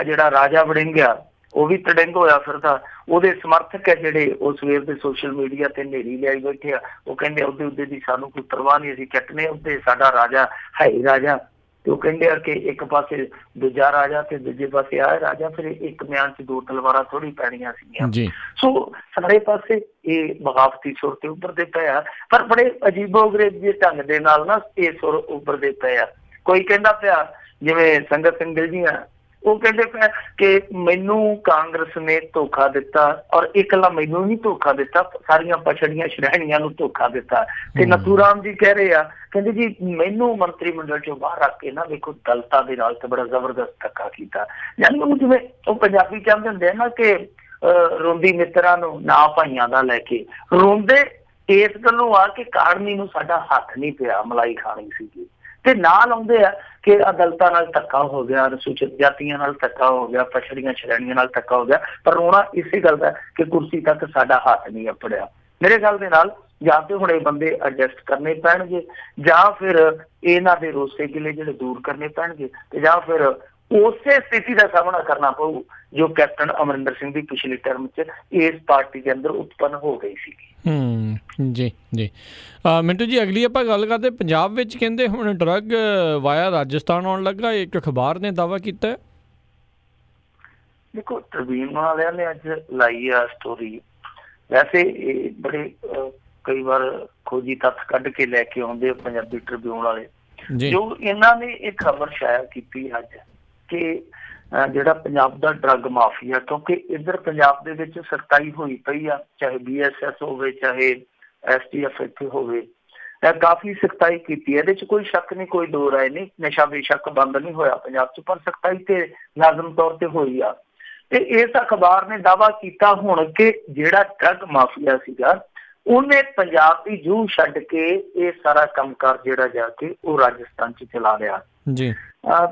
ਜਿਹੜਾ ਰਾਜਾ ਵੜਿੰਗ ਆ ਉਹ ਵੀ ਤੜਿੰਗ ਹੋਇਆ ਫਿਰਦਾ, ਉਹਦੇ ਸਮਰਥਕ ਹੈ ਜਿਹੜੇ ਉਹ ਸਵੇਰ ਦੇ ਸੋਸ਼ਲ ਮੀਡੀਆ ਤੇ ਹਨੇਰੀ ਲਿਆਈ ਬੈਠੇ ਆ। ਉਹ ਕਹਿੰਦੇ ਉਹਦੇ ਦੀ ਸਾਨੂੰ ਕੋਈ ਪਰਵਾਹ ਨਹੀਂ, ਅਸੀਂ ਕੱਟਣੇ ਉਹਦੇ, ਸਾਡਾ ਰਾਜਾ ਹੈ ਹੀ ਰਾਜਾ। ਤੇ ਉਹ ਕਹਿੰਦੇ ਆ ਕਿ ਇੱਕ ਪਾਸੇ ਦੂਜਾ ਰਾਜਾ ਤੇ ਦੂਜੇ ਪਾਸੇ ਆ ਰਾਜਾ, ਫਿਰ ਇੱਕ ਮਿਆਨ 'ਚ 2 ਤਲਵਾਰਾਂ ਥੋੜੀ ਪੈਣੀਆਂ ਸੀਗੀਆਂ। ਸੋ ਸਾਰੇ ਪਾਸੇ ਇਹ ਬਗਾਵਤੀ ਸੁਰ ਤੇ ਉੱਭਰਦੇ ਪਏ ਆ, ਪਰ ਬੜੇ ਅਜੀਬੋ-ਗਰੀਬ ਜਿਹੇ ਢੰਗ ਦੇ ਨਾਲ ਨਾ ਇਹ ਸੁਰ ਉੱਭਰਦੇ ਪਏ ਆ। ਕੋਈ ਕਹਿੰਦਾ ਪਿਆ ਜਿਵੇਂ ਸੰਗਤ ਸਿੰਘ ਗਿੱਲ ਜੀ ਆ, ਉਹ ਕਹਿੰਦੇ ਪਏ ਕਿ ਮੈਨੂੰ ਕਾਂਗਰਸ ਨੇ ਧੋਖਾ ਦਿੱਤਾ, ਔਰ ਇਕੱਲਾ ਮੈਨੂੰ ਨਹੀਂ ਧੋਖਾ ਦਿੱਤਾ, ਸਾਰੀਆਂ ਪਛੜੀਆਂ ਸ਼੍ਰੇਣੀਆਂ ਨੂੰ ਧੋਖਾ ਦਿੱਤਾ। ਤੇ ਨੱਥੂ ਰਾਮ ਜੀ ਕਹਿ ਰਹੇ ਆ, ਕਹਿੰਦੇ ਜੀ ਮੈਨੂੰ ਮੰਤਰੀ ਮੰਡਲ ਚੋਂ ਬਾਹਰ ਰੱਖ ਕੇ ਨਾ ਵੇਖੋ ਦਲਿਤਾਂ ਦੇ ਨਾਲ ਤੇ ਬੜਾ ਜ਼ਬਰਦਸਤ ਧੱਕਾ ਕੀਤਾ। ਯਾਨੀ ਉਹ ਜਿਵੇਂ ਉਹ ਪੰਜਾਬੀ ਕਹਿੰਦੇ ਹੁੰਦੇ ਆ ਨਾ ਕਿ ਰੋਂਦੀ ਮਿੱਤਰਾਂ ਨੂੰ ਨਾ ਭਾਈਆਂ ਦਾ ਲੈ ਕੇ, ਰੋਂਦੇ ਇਸ ਗੱਲੋਂ ਆ ਕਿ ਕਾੜਨੀ ਨੂੰ ਸਾਡਾ ਹੱਥ ਨਹੀਂ ਪਿਆ, ਮਲਾਈ ਖਾਣੀ ਸੀਗੀ। ਤੇ ਨਾਲ ਆਉਂਦੇ ਆ ਕਿ ਦਲਿਤਾਂ ਨਾਲ ਧੱਕਾ ਹੋ ਗਿਆ, ਅਨੁਸੂਚਿਤ ਜਾਤੀਆਂ ਨਾਲ ਧੱਕਾ ਹੋ ਗਿਆ, ਪਛੜੀਆਂ ਸ਼੍ਰੇਣੀਆਂ ਨਾਲ ਧੱਕਾ ਹੋ ਗਿਆ, ਪਰ ਰੋਣਾ ਇਸੇ ਗੱਲ ਦਾ ਕਿ ਕੁਰਸੀ ਤੱਕ ਸਾਡਾ ਹੱਥ ਨਹੀਂ ਅਪੜਿਆ। ਮੇਰੇ ਖਿਆਲ ਦੇ ਨਾਲ ਜਾਂ ਤੇ ਹੁਣ ਇਹ ਬੰਦੇ ਐਡਜਸਟ ਕਰਨੇ ਪੈਣਗੇ, ਜਾਂ ਫਿਰ ਇਹਨਾਂ ਦੇ ਰੋਸੇ ਗਿਲੇ ਜਿਹੜੇ ਦੂਰ ਕਰਨੇ ਪੈਣਗੇ, ਤੇ ਜਾਂ ਫਿਰ ਉਸੇ ਸਥਿਤੀ ਦਾ ਸਾਹਮਣਾ ਕਰਨਾ ਪਊ ਜੋ ਕੈਪਟਨ ਅਮਰਿੰਦਰ ਸਿੰਘ ਦੀ ਪਿਛਲੀ ਟਰਮ 'ਚ ਇਸ ਪਾਰਟੀ ਦੇ ਅੰਦਰ ਉਤਪੰਨ ਹੋ ਗਈ ਸੀ। ਜੀ ਜੀ ਮਿੰਟੂ ਜੀ, ਅਗਲੀ ਆਪਾਂ ਗੱਲ ਕਰਦੇ ਪੰਜਾਬ ਵਿੱਚ। ਕਹਿੰਦੇ ਹੁਣ ਡਰੱਗ ਵਾਇਆ ਰਾਜਸਥਾਨ ਆਉਣ ਲੱਗਾ, ਇੱਕ ਅਖਬਾਰ ਨੇ ਦਾਅਵਾ ਕੀਤਾ। ਦੇਖੋ ਟ੍ਰਿਬਿਊਨ ਵਾਲਿਆਂ ਨੇ ਅੱਜ ਲਾਈ ਆ ਸਟੋਰੀ। ਵੈਸੇ ਇਹ ਬੜੇ ਕਈ ਵਾਰ ਖੋਜੀ ਤੱਥ ਕੱਢ ਕੇ ਲੈ ਕੇ ਆਉਂਦੇ ਪੰਜਾਬੀ ਟ੍ਰਿਬਿਊਨ ਵਾਲੇ, ਜੋ ਇਹਨਾਂ ਨੇ ਇਹ ਖਬਰ ਸ਼ਾਇਆ ਕੀਤੀ ਅੱਜ ਕਿ ਜਿਹੜਾ ਪੰਜਾਬ ਦਾ ਡਰੱਗ ਮਾਫੀਆ, ਕਿਉਂਕਿ ਇੱਧਰ ਪੰਜਾਬ ਦੇ ਵਿੱਚ ਸਖਤਾਈ ਹੋਈ ਪਈ ਆ, ਚਾਹੇ BSS ਹੋਵੇ ਚਾਹੇ STF ਇੱਥੇ ਹੋਵੇ, ਕਾਫੀ ਸਖਤਾਈ ਕੀਤੀ ਹੈ। ਇਹਦੇ 'ਚ ਕੋਈ ਸ਼ੱਕ ਨਹੀਂ, ਕੋਈ ਦੋ ਰਾਏ ਨਹੀਂ। ਨਸ਼ਾ ਬੇਸ਼ੱਕ ਬੰਦ ਨਹੀਂ ਹੋਇਆ ਪੰਜਾਬ 'ਚ, ਪਰ ਸਖਤਾਈ ਤੇ ਲਾਜ਼ਮ ਤੌਰ ਤੇ ਹੋਈ ਆ। ਤੇ ਇਸ ਅਖਬਾਰ ਨੇ ਦਾਅਵਾ ਕੀਤਾ ਹੁਣ ਕਿ ਜਿਹੜਾ ਡਰੱਗ ਮਾਫੀਆ ਸੀਗਾ ਉਹਨੇ ਪੰਜਾਬ ਦੀ ਜੂਹ ਛੱਡ ਕੇ ਇਹ ਸਾਰਾ ਕੰਮਕਾਰ ਜਿਹੜਾ ਜਾ ਕੇ ਉਹ ਰਾਜਸਥਾਨ 'ਚ ਚਲਾ ਲਿਆ। ਜੀ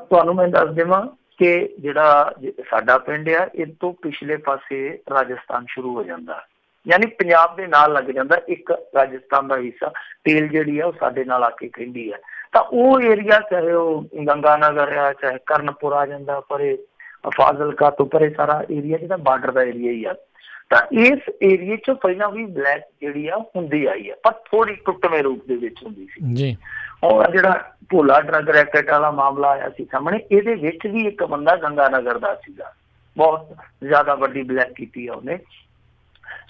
ਤੁਹਾਨੂੰ ਮੈਂ ਦੱਸ ਦੇਵਾਂ ਕਿ ਜਿਹੜਾ ਸਾਡਾ ਪਿੰਡ ਆ, ਇਹ ਤੋਂ ਪਿਛਲੇ ਪਾਸੇ ਰਾਜਸਥਾਨ ਸ਼ੁਰੂ ਹੋ ਜਾਂਦਾ, ਯਾਨੀ ਪੰਜਾਬ ਦੇ ਨਾਲ ਲੱਗ ਜਾਂਦਾ ਇੱਕ ਰਾਜਸਥਾਨ ਦਾ ਹਿੱਸਾ। ਤੇਲ ਜਿਹੜੀ ਆ ਉਹ ਸਾਡੇ ਨਾਲ ਆ ਕੇ ਕਹਿੰਦੀ ਹੈ। ਤਾਂ ਉਹ ਏਰੀਆ ਚਾਹੇ ਉਹ ਗੰਗਾ ਨਗਰ ਆ, ਚਾਹੇ ਕਰਨਪੁਰ ਆ ਜਾਂਦਾ ਪਰੇ, ਫਾਜ਼ਿਲਕਾ ਤੋਂ ਪਰੇ ਸਾਰਾ ਏਰੀਆ ਜਿਹੜਾ ਬਾਰਡਰ ਦਾ ਏਰੀਆ ਹੀ ਆ। ਤਾਂ ਇਸ ਏਰੀਏ 'ਚ ਪਹਿਲਾਂ ਵੀ ਬਲੈਕ ਜਿਹੜੀ ਆ ਹੁੰਦੀ ਆਈ ਆ, ਪਰ ਥੋੜੀ ਟੁੱਟਵੇਂ ਰੂਪ ਦੇ ਵਿੱਚ ਹੁੰਦੀ ਸੀ ਜੀ। ਔਰ ਜਿਹੜਾ ਭੋਲਾ ਡਰੱਗ ਰੈਕਟ ਵਾਲਾ ਮਾਮਲਾ ਆਇਆ ਸੀ ਸਾਹਮਣੇ, ਇਹਦੇ ਵਿੱਚ ਵੀ ਇੱਕ ਬੰਦਾ ਗੰਗਾ ਨਗਰ ਦਾ ਸੀਗਾ, ਬਹੁਤ ਜ਼ਿਆਦਾ ਵੱਡੀ ਬਲੈਕ ਕੀਤੀ ਆ ਉਹਨੇ।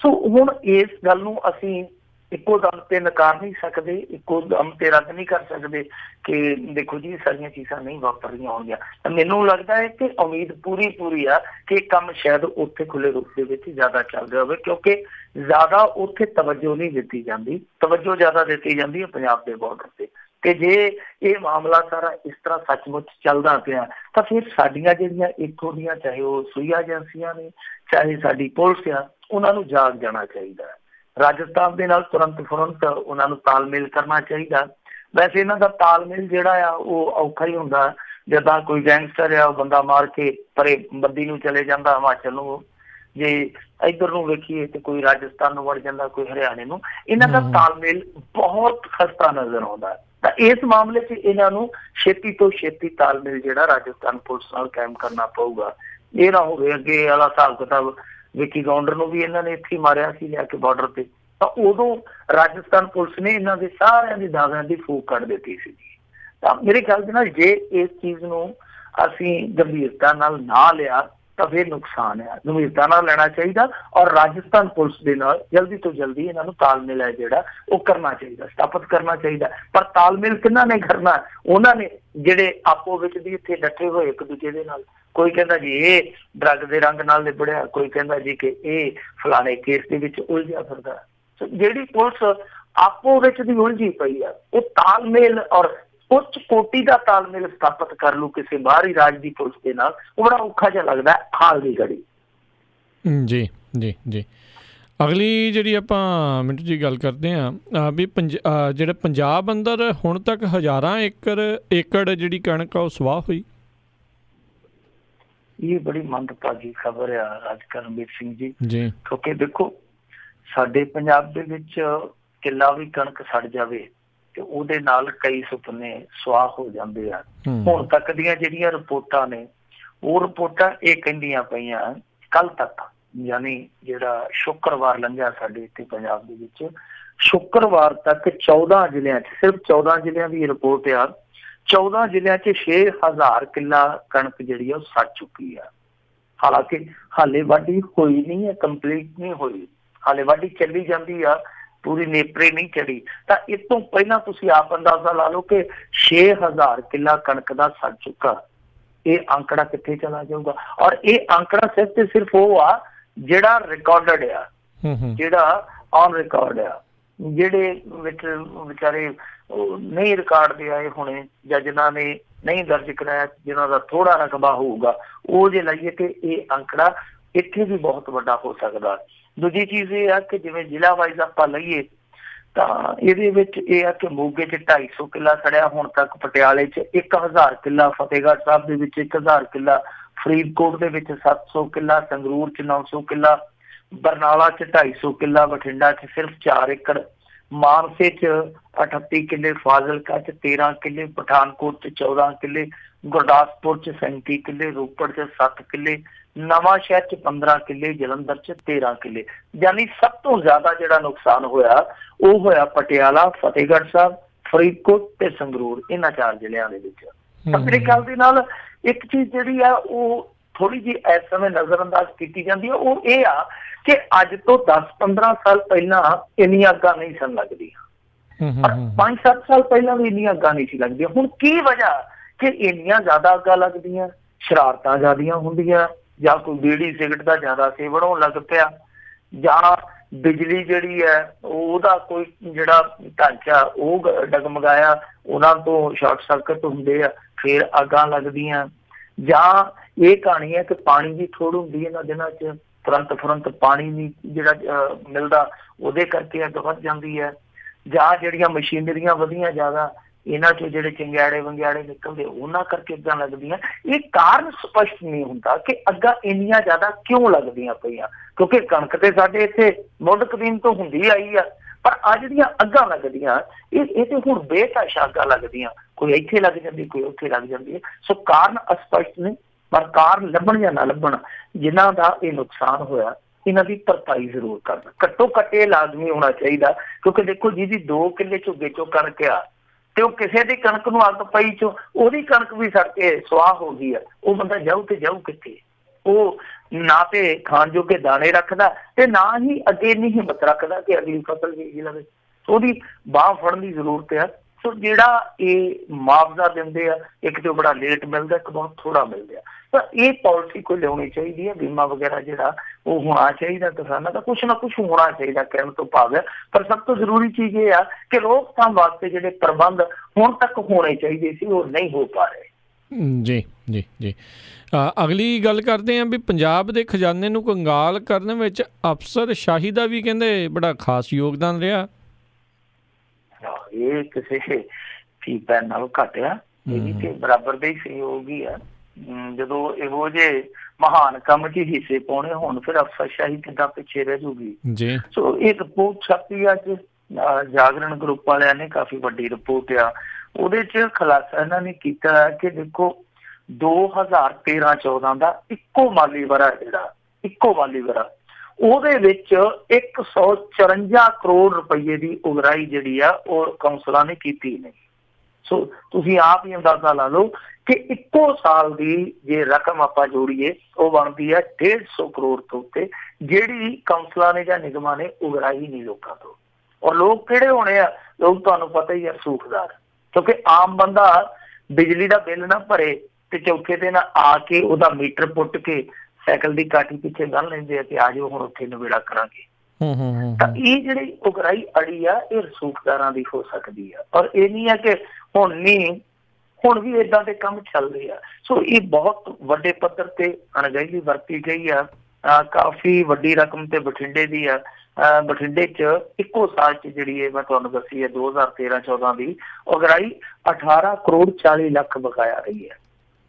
ਸੋ ਹੁਣ ਇਸ ਗੱਲ ਨੂੰ ਅਸੀਂ ਇੱਕੋ ਦਮ ਤੇ ਨਕਾਰ ਨਹੀਂ ਸਕਦੇ, ਇੱਕੋ ਦਮ ਤੇ ਰੱਦ ਨਹੀਂ ਕਰ ਸਕਦੇ ਕਿ ਦੇਖੋ ਜੀ ਸਾਰੀਆਂ ਚੀਜ਼ਾਂ ਨਹੀਂ ਵਾਪਰ ਰਹੀਆਂ ਹੋਣਗੀਆਂ। ਤਾਂ ਮੈਨੂੰ ਲੱਗਦਾ ਹੈ ਕਿ ਉਮੀਦ ਪੂਰੀ ਆ ਕਿ ਕੰਮ ਸ਼ਾਇਦ ਉੱਥੇ ਖੁੱਲੇ ਰੂਪ ਦੇ ਵਿੱਚ ਜ਼ਿਆਦਾ ਚੱਲ ਰਿਹਾ ਹੋਵੇ, ਕਿਉਂਕਿ ਜ਼ਿਆਦਾ ਉੱਥੇ ਤਵੱਜੋ ਨਹੀਂ ਦਿੱਤੀ ਜਾਂਦੀ, ਤਵੱਜੋ ਜ਼ਿਆਦਾ ਦਿੱਤੀ ਜਾਂਦੀ ਹੈ ਪੰਜਾਬ ਦੇ ਬਾਰਡਰ ਤੇ। ਕਿ ਜੇ ਇਹ ਮਾਮਲਾ ਸਾਰਾ ਇਸ ਤਰ੍ਹਾਂ ਸੱਚਮੁੱਚ ਚੱਲਦਾ ਪਿਆ ਤਾਂ ਫਿਰ ਸਾਡੀਆਂ ਜਿਹੜੀਆਂ ਇੱਥੋਂ ਦੀਆਂ ਚਾਹੇ ਉਹ ਸੂਈਆਂ ਏਜੰਸੀਆਂ ਨੇ, ਚਾਹੇ ਸਾਡੀ ਪੁਲਿਸ ਆ, ਉਹਨਾਂ ਨੂੰ ਜਾਗ ਜਾਣਾ ਚਾਹੀਦਾ। ਰਾਜਸਥਾਨ ਦੇ ਨਾਲ ਤੁਰੰਤ ਉਹਨਾਂ ਨੂੰ ਤਾਲਮੇਲ ਕਰਨਾ ਚਾਹੀਦਾ। ਵੈਸੇ ਇਹਨਾਂ ਦਾ ਤਾਲਮੇਲ ਜਿਹੜਾ ਆ ਉਹ ਔਖਾ ਹੀ ਹੁੰਦਾ, ਜਿੱਦਾਂ ਕੋਈ ਗੈਂਗਸਟਰ ਆ ਉਹ ਬੰਦਾ ਮਾਰ ਕੇ ਪਰੇ ਬੰਦੀ ਨੂੰ ਚਲੇ ਜਾਂਦਾ ਹਿਮਾਚਲ ਨੂੰ, ਜੇ ਇੱਧਰ ਨੂੰ ਵੇਖੀਏ ਤੇ ਕੋਈ ਰਾਜਸਥਾਨ ਨੂੰ ਵੜ ਜਾਂਦਾ, ਕੋਈ ਹਰਿਆਣੇ ਨੂੰ। ਇਹਨਾਂ ਦਾ ਤਾਲਮੇਲ ਬਹੁਤ ਖਸਤਾ ਨਜ਼ਰ ਆਉਂਦਾ। ਤਾਂ ਇਸ ਮਾਮਲੇ 'ਚ ਇਹਨਾਂ ਨੂੰ ਛੇਤੀ ਤੋਂ ਛੇਤੀ ਤਾਲਮੇਲ ਜਿਹੜਾ ਰਾਜਸਥਾਨ ਪੁਲਿਸ ਨਾਲ ਕਾਇਮ ਕਰਨਾ ਪਊਗਾ। ਇਹ ਨਾ ਹੋਵੇ ਅੱਗੇ ਵਾਲਾ ਹਿਸਾਬ ਕਿਤਾਬ, ਵਿੱਕੀ ਗੌਂਡਰ ਨੂੰ ਵੀ ਇਹਨਾਂ ਨੇ ਇੱਥੇ ਮਾਰਿਆ ਸੀ ਲਿਆ ਕੇ ਬਾਰਡਰ ਤੇ, ਤਾਂ ਉਦੋਂ ਰਾਜਸਥਾਨ ਪੁਲਿਸ ਨੇ ਇਹਨਾਂ ਦੇ ਸਾਰਿਆਂ ਦੀ ਦਾਅਵਿਆਂ ਦੀ ਫੂਕ ਕੱਢ ਦਿੱਤੀ ਸੀ। ਤਾਂ ਮੇਰੇ ਖਿਆਲ ਦੇ ਨਾਲ ਜੇ ਇਸ ਚੀਜ਼ ਨੂੰ ਅਸੀਂ ਗੰਭੀਰਤਾ ਨਾਲ ਨਾ ਲਿਆ ਤਾਂ ਫਿਰ ਨੁਕਸਾਨ ਹੈ। ਗੰਭੀਰਤਾ ਨਾਲ ਲੈਣਾ ਚਾਹੀਦਾ ਔਰ ਰਾਜਸਥਾਨ ਪੁਲਿਸ ਦੇ ਨਾਲ ਜਲਦੀ ਤੋਂ ਜਲਦੀ ਇਹਨਾਂ ਨੂੰ ਤਾਲਮੇਲ ਹੈ ਜਿਹੜਾ ਉਹ ਕਰਨਾ ਚਾਹੀਦਾ, ਸਥਾਪਿਤ ਕਰਨਾ ਚਾਹੀਦਾ। ਪਰ ਤਾਲਮੇਲ ਕਿਹਨਾਂ ਨੇ ਕਰਨਾ? ਉਹਨਾਂ ਨੇ ਜਿਹੜੇ ਆਪੋ ਵਿੱਚ ਦੀ ਇੱਥੇ ਡਟੇ ਹੋਏ ਇੱਕ ਦੂਜੇ ਦੇ ਨਾਲ। ਕੋਈ ਕਹਿੰਦਾ ਜੀ ਇਹ ਡਰੱਗ ਦੇ ਰੰਗ ਨਾਲ ਨਿਬੜਿਆ, ਕੋਈ ਕਹਿੰਦਾ ਜੀ ਕਿ ਇਹ ਫਲਾਣੇ ਕੇਸ ਦੇ ਵਿੱਚ ਉਲਝਿਆ ਫਿਰਦਾ। ਜਿਹੜੀ ਪੁਲਿਸ ਆਪੋ ਵਿੱਚ ਦੀ ਉਲਝੀ ਪਈ ਆ, ਉਹ ਤਾਲਮੇਲ ਔਰ ਉੱਚ ਕੋਟੀ ਦਾ ਤਾਲਮੇਲ ਸਥਾਪਿਤ ਕਰ ਲੂ ਕਿਸੇ ਬਾਹਰੀ ਰਾਜ ਦੀ ਪੁਲਿਸ ਦੇ ਨਾਲ, ਉਹ ਬੜਾ ਔਖਾ ਜਿਹਾ ਲੱਗਦਾ ਹਾਲ ਦੀ ਘੜੀ। ਜੀ ਜੀ ਜੀ ਅਗਲੀ ਜਿਹੜੀ ਆਪਾਂ ਮਿੰਟੂ ਜੀ ਗੱਲ ਕਰਦੇ ਹਾਂ ਵੀ ਜਿਹੜਾ ਪੰਜਾਬ ਅੰਦਰ ਹੁਣ ਤੱਕ ਹਜ਼ਾਰਾਂ ਏਕੜ ਜਿਹੜੀ ਕਣਕ ਆ ਉਹ ਸਵਾਹ ਹੋਈ। ਇਹ ਬੜੀ ਮੰਦਭਾਗੀ ਖਬਰ ਆ ਰਾਜ ਕਰਮਵੀਰ ਸਿੰਘ ਜੀ। ਜੀ ਕਿਉਂਕਿ ਦੇਖੋ ਸਾਡੇ ਪੰਜਾਬ ਦੇ ਵਿੱਚ ਕਿੱਲਾ ਵੀ ਕਣਕ ਸੜ ਜਾਵੇ ਤੇ ਉਹਦੇ ਨਾਲ ਕਈ ਸੁਪਨੇ ਸੁਆਹ ਹੋ ਜਾਂਦੇ ਆ। ਹੁਣ ਤੱਕ ਦੀਆਂ ਜਿਹੜੀਆਂ ਰਿਪੋਰਟਾਂ ਨੇ ਉਹ ਰਿਪੋਰਟਾਂ ਇਹ ਕਹਿੰਦੀਆਂ ਪਈਆਂ ਕੱਲ ਤੱਕ, ਯਾਨੀ ਜਿਹੜਾ ਸ਼ੁੱਕਰਵਾਰ ਲੰਘਿਆ ਸਾਡੇ ਇੱਥੇ ਪੰਜਾਬ ਦੇ ਵਿੱਚ, ਸ਼ੁੱਕਰਵਾਰ ਤੱਕ 14 ਜ਼ਿਲ੍ਹਿਆਂ 'ਚ, ਸਿਰਫ 14 ਜ਼ਿਲ੍ਹਿਆਂ ਦੀ ਰਿਪੋਰਟ ਆ, 14 ਜ਼ਿਲ੍ਹਿਆਂ 'ਚ 6000 ਕਿੱਲਾ ਕਣਕ ਜਿਹੜੀ ਆ ਉਹ ਸੜ ਚੁੱਕੀ ਆ। ਹਾਲਾਂਕਿ ਹਾਲੇ ਵਾਢੀ ਹੋਈ ਨਹੀਂ ਹੈ, ਕੰਪਲੀਟ ਨਹੀਂ ਹੋਈ, ਹਾਲੇ ਵਾਢੀ ਚੱਲੀ ਜਾਂਦੀ ਆ, ਪੂਰੀ ਨੇਪਰੇ ਨਹੀਂ ਚੜੀ। ਤਾਂ ਇਸ ਤੋਂ ਪਹਿਲਾਂ ਤੁਸੀਂ ਆਪ ਅੰਦਾਜ਼ਾ ਲਾ ਲਓ ਕਿ 6000 ਕਿੱਲਾ ਕਣਕ ਦਾ ਸੜ ਚੁੱਕਾ, ਇਹ ਅੰਕੜਾ ਕਿੱਥੇ ਚਲਾ ਜਾਊਗਾ? ਔਰ ਇਹ ਅੰਕੜਾ ਸਿਰਫ ਤੇ ਸਿਰਫ ਉਹ ਆ ਜਿਹੜਾ ਰਿਕਾਰਡਡ ਆ, ਜਿਹੜਾ ਔਨ ਰਿਕਾਰਡ ਆ। ਜਿਹੜੇ ਵਿੱਚ ਵਿਚਾਰੇ ਨਹੀਂ ਰਿਕਾਰਡ ਦੇ ਆਏ ਹੋਣੇ ਜਾਂ ਜਿਨ੍ਹਾਂ ਨੇ ਨਹੀਂ ਦਰਜ ਕਰਾਇਆ, ਜਿਨ੍ਹਾਂ ਦਾ ਥੋੜਾ ਰਕਬਾ ਹੋਊਗਾ, ਉਹ ਜੇ ਲਾਈਏ ਕਿ ਇਹ ਅੰਕੜਾ ਇੱਥੇ ਵੀ ਬਹੁਤ ਵੱਡਾ ਹੋ ਸਕਦਾ। ਦੂਜੀ ਚੀਜ਼ ਇਹ ਆ ਕਿ ਜਿਵੇਂ ਜ਼ਿਲ੍ਹਾ ਵਾਈਜ਼ ਆਪਾਂ ਲਈਏ ਤਾਂ ਇਹਦੇ ਵਿੱਚ ਇਹ ਆ ਕਿ ਮੋਗੇ 'ਚ 250 ਕਿੱਲਾ ਸੜਿਆ ਹੁਣ ਤੱਕ, ਪਟਿਆਲੇ 'ਚ 1000 ਕਿੱਲਾ, ਫਤਿਹਗੜ੍ਹ ਸਾਹਿਬ ਦੇ ਵਿੱਚ 1000 ਕਿੱਲਾ, ਫਰੀਦਕੋਟ ਦੇ ਵਿੱਚ 700 ਕਿੱਲਾ, ਸੰਗਰੂਰ 'ਚ 900 ਕਿੱਲਾ, ਬਰਨਾਲਾ 'ਚ 250 ਕਿੱਲਾ, ਬਠਿੰਡਾ 'ਚ ਸਿਰਫ 4 ਏਕੜ, ਮਾਨਸੇ 'ਚ 38 ਕਿੱਲੇ, ਫਾਜ਼ਿਲਕਾ 'ਚ 13 ਕਿੱਲੇ, ਪਠਾਨਕੋਟ 'ਚ 14 ਕਿੱਲੇ, ਗੁਰਦਾਸਪੁਰ 'ਚ 37 ਕਿੱਲੇ, ਰੋਪੜ 'ਚ 7 ਕਿੱਲੇ, ਨਵਾਂ ਸ਼ਹਿਰ 'ਚ 15 ਕਿੱਲੇ, ਜਲੰਧਰ 'ਚ 13 ਕਿੱਲੇ। ਯਾਨੀ ਸਭ ਤੋਂ ਜ਼ਿਆਦਾ ਜਿਹੜਾ ਨੁਕਸਾਨ ਹੋਇਆ ਉਹ ਹੋਇਆ ਪਟਿਆਲਾ, ਫਤਿਹਗੜ੍ਹ ਸਾਹਿਬ, ਫਰੀਦਕੋਟ ਤੇ ਸੰਗਰੂਰ, ਇਹਨਾਂ 4 ਜ਼ਿਲ੍ਹਿਆਂ ਦੇ ਵਿੱਚ। ਤਾਂ ਮੇਰੇ ਖਿਆਲ ਦੇ ਨਾਲ ਇੱਕ ਚੀਜ਼ ਜਿਹੜੀ ਆ ਉਹ ਥੋੜੀ ਜਿਹੀ ਇਸ ਸਮੇਂ ਨਜ਼ਰ ਅੰਦਾਜ਼ ਕੀਤੀ ਜਾਂਦੀ ਹੈ, ਉਹ ਇਹ ਆ ਕਿ ਅੱਜ ਤੋਂ 10-15 ਸਾਲ ਪਹਿਲਾਂ ਇੰਨੀਆਂ ਅੱਗਾਂ ਨਹੀਂ ਸਨ ਲੱਗਦੀਆਂ, 5-7 ਸਾਲ ਪਹਿਲਾਂ ਵੀ ਇੰਨੀਆਂ ਅੱਗਾਂ ਨਹੀਂ ਸੀ ਲੱਗਦੀਆਂ। ਹੁਣ ਕੀ ਵਜ੍ਹਾ ਕਿ ਇੰਨੀਆਂ ਜ਼ਿਆਦਾ ਅੱਗਾਂ ਲੱਗਦੀਆਂ? ਸ਼ਰਾਰਤਾਂ ਜ਼ਿਆਦੀਆਂ ਹੁੰਦੀਆਂ, ਜਾਂ ਕੋਈ ਬੀੜੀ ਸਿਗਰਟ ਦਾ ਜ਼ਿਆਦਾ ਸੇਵਨ ਹੋਣ ਲੱਗ ਪਿਆ, ਜਾਂ ਬਿਜਲੀ ਜਿਹੜੀ ਹੈ ਉਹਦਾ ਕੋਈ ਜਿਹੜਾ ਢਾਂਚਾ ਉਹ ਡਗਮਗਾਇਆ, ਉਹਨਾਂ ਤੋਂ ਸ਼ਾਰਟ ਸਰਕਟ ਹੁੰਦੇ ਆ, ਫਿਰ ਅੱਗਾਂ ਲੱਗਦੀਆਂ। ਜਾਂ ਇਹ ਕਹਾਣੀ ਹੈ ਕਿ ਪਾਣੀ ਦੀ ਥੋੜ ਹੁੰਦੀ ਇਹਨਾਂ ਦਿਨਾਂ 'ਚ, ਤੁਰੰਤ ਪਾਣੀ ਨਹੀਂ ਜਿਹੜਾ ਮਿਲਦਾ, ਉਹਦੇ ਕਰਕੇ ਅੱਗ ਵੱਧ ਜਾਂਦੀ ਹੈ। ਜਾਂ ਜਿਹੜੀਆਂ ਮਸ਼ੀਨਰੀਆਂ ਵਧੀਆਂ ਜ਼ਿਆਦਾ, ਇਹਨਾਂ 'ਚੋਂ ਜਿਹੜੇ ਚੰਗਿਆੜੇ ਵੰਗਿਆੜੇ ਨਿਕਲਦੇ, ਉਹਨਾਂ ਕਰਕੇ ਅੱਗਾਂ ਲੱਗਦੀਆਂ। ਇਹ ਕਾਰਨ ਸਪਸ਼ਟ ਨਹੀਂ ਹੁੰਦਾ ਕਿ ਅੱਗਾਂ ਇੰਨੀਆਂ ਜ਼ਿਆਦਾ ਕਿਉਂ ਲੱਗਦੀਆਂ ਪਈਆਂ, ਕਿਉਂਕਿ ਕਣਕ ਤੇ ਸਾਡੇ ਇੱਥੇ ਮੁੱਢ ਕਦੀਮ ਤੋਂ ਹੁੰਦੀ ਆਈ ਆ, ਪਰ ਆ ਜਿਹੜੀਆਂ ਅੱਗਾਂ ਲੱਗਦੀਆਂ ਇਹ ਤੇ ਹੁਣ ਬੇਤਹਾਸ਼ਾ ਅੱਗਾਂ ਲੱਗਦੀਆਂ, ਕੋਈ ਇੱਥੇ ਲੱਗ ਜਾਂਦੀ, ਕੋਈ ਉੱਥੇ ਲੱਗ ਜਾਂਦੀ ਹੈ। ਸੋ ਕਾਰਨ ਅਸਪਸ਼ਟ ਨੇ, ਪਰ ਕਾਰਨ ਲੱਭਣ ਜਾਂ ਨਾ ਲੱਭਣ, ਜਿਨ੍ਹਾਂ ਦਾ ਇਹ ਨੁਕਸਾਨ ਹੋਇਆ ਇਹਨਾਂ ਦੀ ਭਰਪਾਈ ਜ਼ਰੂਰ ਕਰਨਾ, ਘੱਟੋ ਘੱਟ ਇਹ ਲਾਜ਼ਮੀ ਹੋਣਾ ਚਾਹੀਦਾ। ਕਿਉਂਕਿ ਦੇਖੋ ਜਿਹਦੀ 2 ਕਿੱਲੇ ਝੁੱਗੇ 'ਚੋਂ ਕਣਕ ਆ ਤੇ ਉਹ ਕਿਸੇ ਦੀ ਕਣਕ ਨੂੰ ਅੱਗ ਪਈ 'ਚੋਂ ਉਹਦੀ ਕਣਕ ਵੀ ਸੜ ਕੇ ਸੁਆਹ ਹੋ ਗਈ ਆ, ਉਹ ਬੰਦਾ ਜਾਊ ਤੇ ਜਾਊ ਕਿੱਥੇ? ਉਹ ਨਾ ਤੇ ਖਾਣ ਜੋਗੇ ਦਾਣੇ ਰੱਖਦਾ ਤੇ ਨਾ ਹੀ ਅੱਗੇ ਇੰਨੀ ਹਿੰਮਤ ਰੱਖਦਾ ਕਿ ਅਗਲੀ ਫਸਲ ਬੀਜ ਲਵੇ। ਉਹਦੀ ਬਾਂਹ ਫੜਨ ਦੀ ਜ਼ਰੂਰਤ ਆ। ਸੋ ਜਿਹੜਾ ਇਹ ਮੁਆਵਜ਼ਾ ਦਿੰਦੇ ਆ, ਇੱਕ ਤੇ ਬੜਾ ਲੇਟ ਮਿਲਦਾ, ਇੱਕ ਬਹੁਤ ਥੋੜਾ ਮਿਲਦਾ। ਤਾਂ ਇਹ ਪਾਲਿਸੀ ਕੋਈ ਲਿਆਉਣੀ ਚਾਹੀਦੀ ਹੈ, ਬੀਮਾ ਵਗੈਰਾ ਜਿਹੜਾ ਉਹ ਹੋਣਾ ਚਾਹੀਦਾ ਕਿਸਾਨਾਂ ਦਾ, ਕੁਛ ਨਾ ਕੁਛ ਹੋਣਾ ਚਾਹੀਦਾ, ਕਹਿਣ ਤੋਂ ਭਾਵ ਹੈ। ਪਰ ਸਭ ਤੋਂ ਜ਼ਰੂਰੀ ਚੀਜ਼ ਇਹ ਆ ਕਿ ਰੋਕਥਾਮ ਵਾਸਤੇ ਜਿਹੜੇ ਪ੍ਰਬੰਧ ਹੁਣ ਤੱਕ ਹੋਣੇ ਚਾਹੀਦੇ ਸੀ ਉਹ ਨਹੀਂ ਹੋ ਪਾ ਰਹੇ। ਜੀ ਜੀ ਜੀ ਅਗਲੀ ਗੱਲ ਕਰਦੇ ਹਾਂ ਵੀ ਪੰਜਾਬ ਦੇ ਖਜ਼ਾਨੇ ਨੂੰ ਕੰਗਾਲ ਕਰਨ ਵਿੱਚ ਅਫਸਰਸ਼ਾਹੀ ਦਾ ਵੀ ਕਹਿੰਦੇ ਬੜਾ ਖਾਸ ਯੋਗਦਾਨ ਰਿਹਾ। ਇਹ ਕਿਸੇ ਫੀ ਪੈਨ ਨਾਲ ਘੱਟ ਆ, ਇਹ ਵੀ ਤੇ ਬਰਾਬਰ ਦੇ ਹੀ ਸਹਿਯੋਗ ਹੀ ਆ। ਜਦੋਂ ਇਹੋ ਜਿਹੇ ਮਹਾਨ ਕੰਮ 'ਚ ਹਿੱਸੇ ਪਾਉਣੇ ਹੋਣ, ਫਿਰ ਅਫਸਰਸ਼ਾਹੀ ਕਿੱਦਾਂ ਪਿੱਛੇ ਰਹਿ ਜੂਗੀ ਜੀ। ਸੋ ਇਹ ਰਿਪੋਰਟ ਛਪੀ ਅੱਜ ਜਾਗਰਣ ਗਰੁੱਪ ਵਾਲਿਆਂ ਨੇ, ਕਾਫੀ ਵੱਡੀ ਰਿਪੋਰਟ ਆ। ਉਹਦੇ 'ਚ ਖੁਲਾਸਾ ਇਹਨਾਂ ਨੇ ਕੀਤਾ ਕਿ ਦੇਖੋ 2013-14 ਦਾ ਇੱਕੋ ਮਾਲੀ ਵਰ੍ਹਾ ਜਿਹੜਾ ਇੱਕੋ ਮਾਲੀ ਵਰ੍ਹਾ, ਉਹਦੇ ਵਿੱਚ 154 ਕਰੋੜ ਰੁਪਈਏ ਦੀ ਉਗਰਾਹੀ ਜਿਹੜੀ ਆ ਉਹ ਕੌਂਸਲਾਂ ਨੇ ਕੀਤੀ ਨਹੀਂ। ਸੋ ਤੁਸੀਂ ਆਪ ਹੀ ਅੰਦਾਜ਼ਾ ਲਾ ਲਓ ਕਿ ਇੱਕੋ ਸਾਲ ਦੀ ਜੇ ਰਕਮ ਆਪਾਂ ਜੋੜੀਏ ਉਹ ਬਣਦੀ ਆ 150 ਕਰੋੜ ਤੋਂ ਉੱਤੇ, ਜਿਹੜੀ ਕੌਂਸਲਾਂ ਨੇ ਜਾਂ ਨਿਗਮਾਂ ਨੇ ਉਗਰਾਹੀ ਨਹੀਂ ਲੋਕਾਂ ਤੋਂ। ਔਰ ਲੋਕ ਕਿਹੜੇ ਹੋਣੇ ਆ? ਲੋਕ ਤੁਹਾਨੂੰ ਪਤਾ ਹੀ ਆ, ਰਸੂਖਦਾਰ। ਕਿਉਂਕਿ ਆਮ ਬੰਦਾ ਬਿਜਲੀ ਦਾ ਬਿੱਲ ਨਾ ਭਰੇ ਤੇ ਚੌਥੇ ਦਿਨ ਆ ਕੇ ਉਹਦਾ ਮੀਟਰ ਪੁੱਟ ਕੇ ਸਾਈਕਲ ਦੀ ਕਾਠੀ ਪਿੱਛੇ ਬੰਨ ਲੈਂਦੇ ਆ ਕਿ ਆ ਜਾਓ ਹੁਣ ਉੱਥੇ ਨਵੇੜਾ ਕਰਾਂਗੇ। ਤਾਂ ਇਹ ਜਿਹੜੀ ਉਗਰਾਹੀ ਅੜੀ ਆ, ਇਹ ਰਸੂਖਦਾਰਾਂ ਦੀ ਹੋ ਸਕਦੀ ਆ। ਔਰ ਇਹ ਨਹੀਂ ਆ ਕਿ ਹੁਣ ਵੀ ਏਦਾਂ ਦੇ ਕੰਮ ਚੱਲਦੇ ਆ। ਸੋ ਇਹ ਬਹੁਤ ਵੱਡੇ ਪੱਧਰ ਤੇ ਅਣਗਹਿਲੀ ਵਰਤੀ ਗਈ ਆ। ਕਾਫੀ ਵੱਡੀ ਰਕਮ ਤੇ ਬਠਿੰਡੇ ਦੀ ਆ। ਬਠਿੰਡੇ 'ਚ ਇੱਕੋ ਸਾਲ 'ਚ ਜਿਹੜੀ ਇਹ ਮੈਂ ਤੁਹਾਨੂੰ ਦੱਸੀ ਹੈ 2013-14 ਦੀ ਉਗਰਾਹੀ 18 ਕਰੋੜ 40 ਲੱਖ ਬਕਾਇਆ ਰਹੀ ਹੈ।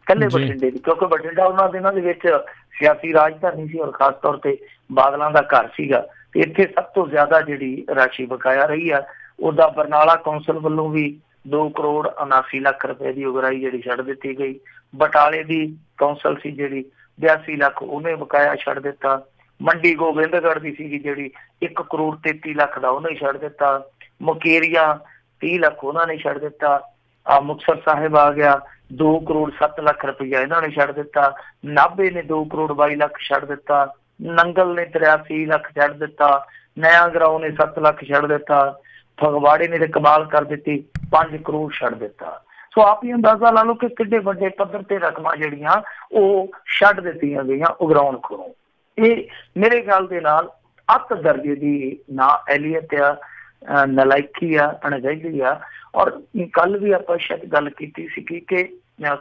ਕੱਲੇ ਬਠਿੰਡੇ ਦੀ, ਕਿਉਂਕਿ ਬਠਿੰਡਾ ਉਹਨਾਂ ਦਿਨਾਂ ਦੇ ਵਿੱਚ ਸਿਆਸੀ ਰਾਜਧਾਨੀ ਸੀ ਔਰ ਖਾਸ ਤੌਰ ਤੇ ਬਾਦਲਾਂ ਦਾ ਘਰ ਸੀਗਾ, ਤੇ ਇੱਥੇ ਸਭ ਤੋਂ ਜ਼ਿਆਦਾ ਜਿਹੜੀ ਰਾਸ਼ੀ ਬਕਾਇਆ ਰਹੀ ਆ। ਉਹਦਾ ਬਰਨਾਲਾ ਕੌਂਸਲ ਵੱਲੋਂ ਵੀ 2 ਕਰੋੜ 79 ਲੱਖ ਰੁਪਏ ਦੀ ਉਗਰਾਹੀ ਜਿਹੜੀ ਛੱਡ ਦਿੱਤੀ ਗਈ। ਬਟਾਲੇ ਦੀ ਕੌਂਸਲ ਸੀ ਜਿਹੜੀ 82 ਲੱਖ ਉਹਨੇ ਬਕਾਇਆ ਛੱਡ ਦਿੱਤਾ। ਮੰਡੀ ਗੋਬਿੰਦਗੜ੍ਹ ਦੀ ਸੀਗੀ ਜਿਹੜੀ 1 ਕਰੋੜ 33 ਲੱਖ ਦਾ ਉਹਨੇ ਛੱਡ ਦਿੱਤਾ। ਮੁਕੇਰੀਆਂ 30 ਲੱਖ ਉਹਨਾਂ ਨੇ ਛੱਡ ਦਿੱਤਾ। ਮੁਕਤਸਰ ਸਾਹਿਬ ਆ ਗਿਆ 2 ਕਰੋੜ 7 ਲੱਖ ਰੁਪਈਆ ਇਹਨਾਂ ਨੇ ਛੱਡ ਦਿੱਤਾ। ਨਾਭੇ ਨੇ 2 ਕਰੋੜ 22 ਲੱਖ ਛੱਡ ਦਿੱਤਾ। ਨੰਗਲ ਨੇ 83 ਲੱਖ ਛੱਡ ਦਿੱਤਾ। ਨਇਆ ਗਰਾਉਂ ਨੇ 7 ਲੱਖ ਛੱਡ ਦਿੱਤਾ। ਫਗਵਾੜੇ ਨੇ ਤੇ ਕਮਾਲ ਕਰ ਦਿੱਤੀ 5 ਕਰੋੜ ਛੱਡ ਦਿੱਤਾ। ਸੋ ਆਪ ਹੀ ਅੰਦਾਜ਼ਾ ਲਾ ਲਓ ਕਿ ਕਿੱਡੇ ਵੱਡੇ ਪੱਧਰ ਤੇ ਰਕਮਾਂ ਜਿਹੜੀਆਂ ਉਹ ਛੱਡ ਦਿੱਤੀਆਂ ਗਈਆਂ ਉਗਰਾਉਣ ਖੋਰੋਂ। ਇਹ ਮੇਰੇ ਖਿਆਲ ਦੇ ਨਾਲ ਅੱਤ ਦਰਜੇ ਦੀ ਨਾ ਅਹਿਲੀਅਤ ਆ, ਨਲਾਇਕੀ ਆ, ਅਣਗਹਿਲੀ ਆ। ਔਰ ਕੱਲ ਵੀ ਆਪਾਂ ਸ਼ਾਇਦ ਗੱਲ ਕੀਤੀ ਸੀ ਕਿ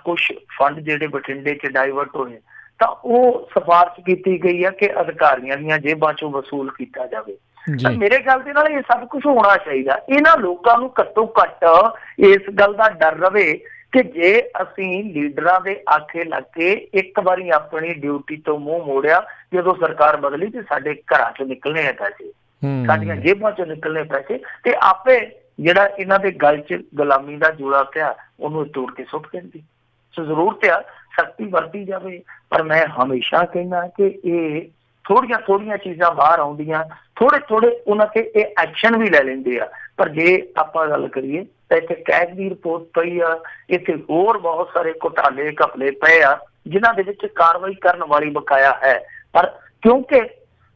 ਕੁਛ ਫੰਡ ਜਿਹੜੇ ਬਠਿੰਡੇ 'ਚ ਡਾਇਵਰਟ ਹੋਏ ਤਾਂ ਉਹ ਸਿਫਾਰਿਸ਼ ਕੀਤੀ ਗਈ ਆ ਕਿ ਅਧਿਕਾਰੀਆਂ ਦੀਆਂ ਜੇਬਾਂ 'ਚੋਂ ਵਸੂਲ ਕੀਤਾ ਜਾਵੇ। ਤਾਂ ਮੇਰੇ ਖਿਆਲ ਦੇ ਨਾਲ ਇਹ ਸਭ ਕੁਛ ਹੋਣਾ ਚਾਹੀਦਾ। ਇਹਨਾਂ ਲੋਕਾਂ ਨੂੰ ਘੱਟੋ ਘੱਟ ਇਸ ਗੱਲ ਦਾ ਡਰ ਰਵੇ ਕਿ ਜੇ ਅਸੀਂ ਲੀਡਰਾਂ ਦੇ ਆਖੇ ਲੱਗ ਕੇ ਇੱਕ ਵਾਰੀ ਆਪਣੀ ਡਿਊਟੀ ਤੋਂ ਮੂੰਹ ਮੋੜਿਆ, ਜਦੋਂ ਸਰਕਾਰ ਬਦਲੀ ਤੇ ਸਾਡੇ ਘਰਾਂ 'ਚੋਂ ਨਿਕਲਣੇ ਆ ਪੈਸੇ, ਸਾਡੀਆਂ ਜੇਬਾਂ 'ਚੋਂ ਨਿਕਲਣੇ ਪੈਸੇ, ਤੇ ਆਪੇ ਜਿਹੜਾ ਇਹਨਾਂ ਦੇ ਗਲ 'ਚ ਗੁਲਾਮੀ ਦਾ ਜੂੜਾ ਪਿਆ ਉਹਨੂੰ ਤੋੜ ਕੇ ਸੁੱਟ ਦਿੰਦੀ। ਸੋ ਜ਼ਰੂਰਤ ਆ ਸਖਤੀ ਵਰਤੀ ਜਾਵੇ। ਪਰ ਮੈਂ ਹਮੇਸ਼ਾ ਕਹਿੰਦਾ ਕਿ ਇਹ ਥੋੜੀਆਂ ਚੀਜ਼ਾਂ ਬਾਹਰ ਆਉਂਦੀਆਂ, ਥੋੜੇ ਉਹਨਾਂ ਤੇ ਇਹ ਐਕਸ਼ਨ ਵੀ ਲੈ ਲੈਂਦੇ ਆ। ਪਰ ਜੇ ਆਪਾਂ ਗੱਲ ਕਰੀਏ ਤਾਂ ਇੱਥੇ ਕੈਗ ਦੀ ਰਿਪੋਰਟ ਪਈ ਆ, ਇੱਥੇ ਹੋਰ ਬਹੁਤ ਸਾਰੇ ਘੁਟਾਲੇ ਘਪਲੇ ਪਏ ਆ ਜਿਨ੍ਹਾਂ ਦੇ ਵਿੱਚ ਕਾਰਵਾਈ ਕਰਨ ਵਾਲੀ ਬਕਾਇਆ ਹੈ। ਪਰ ਕਿਉਂਕਿ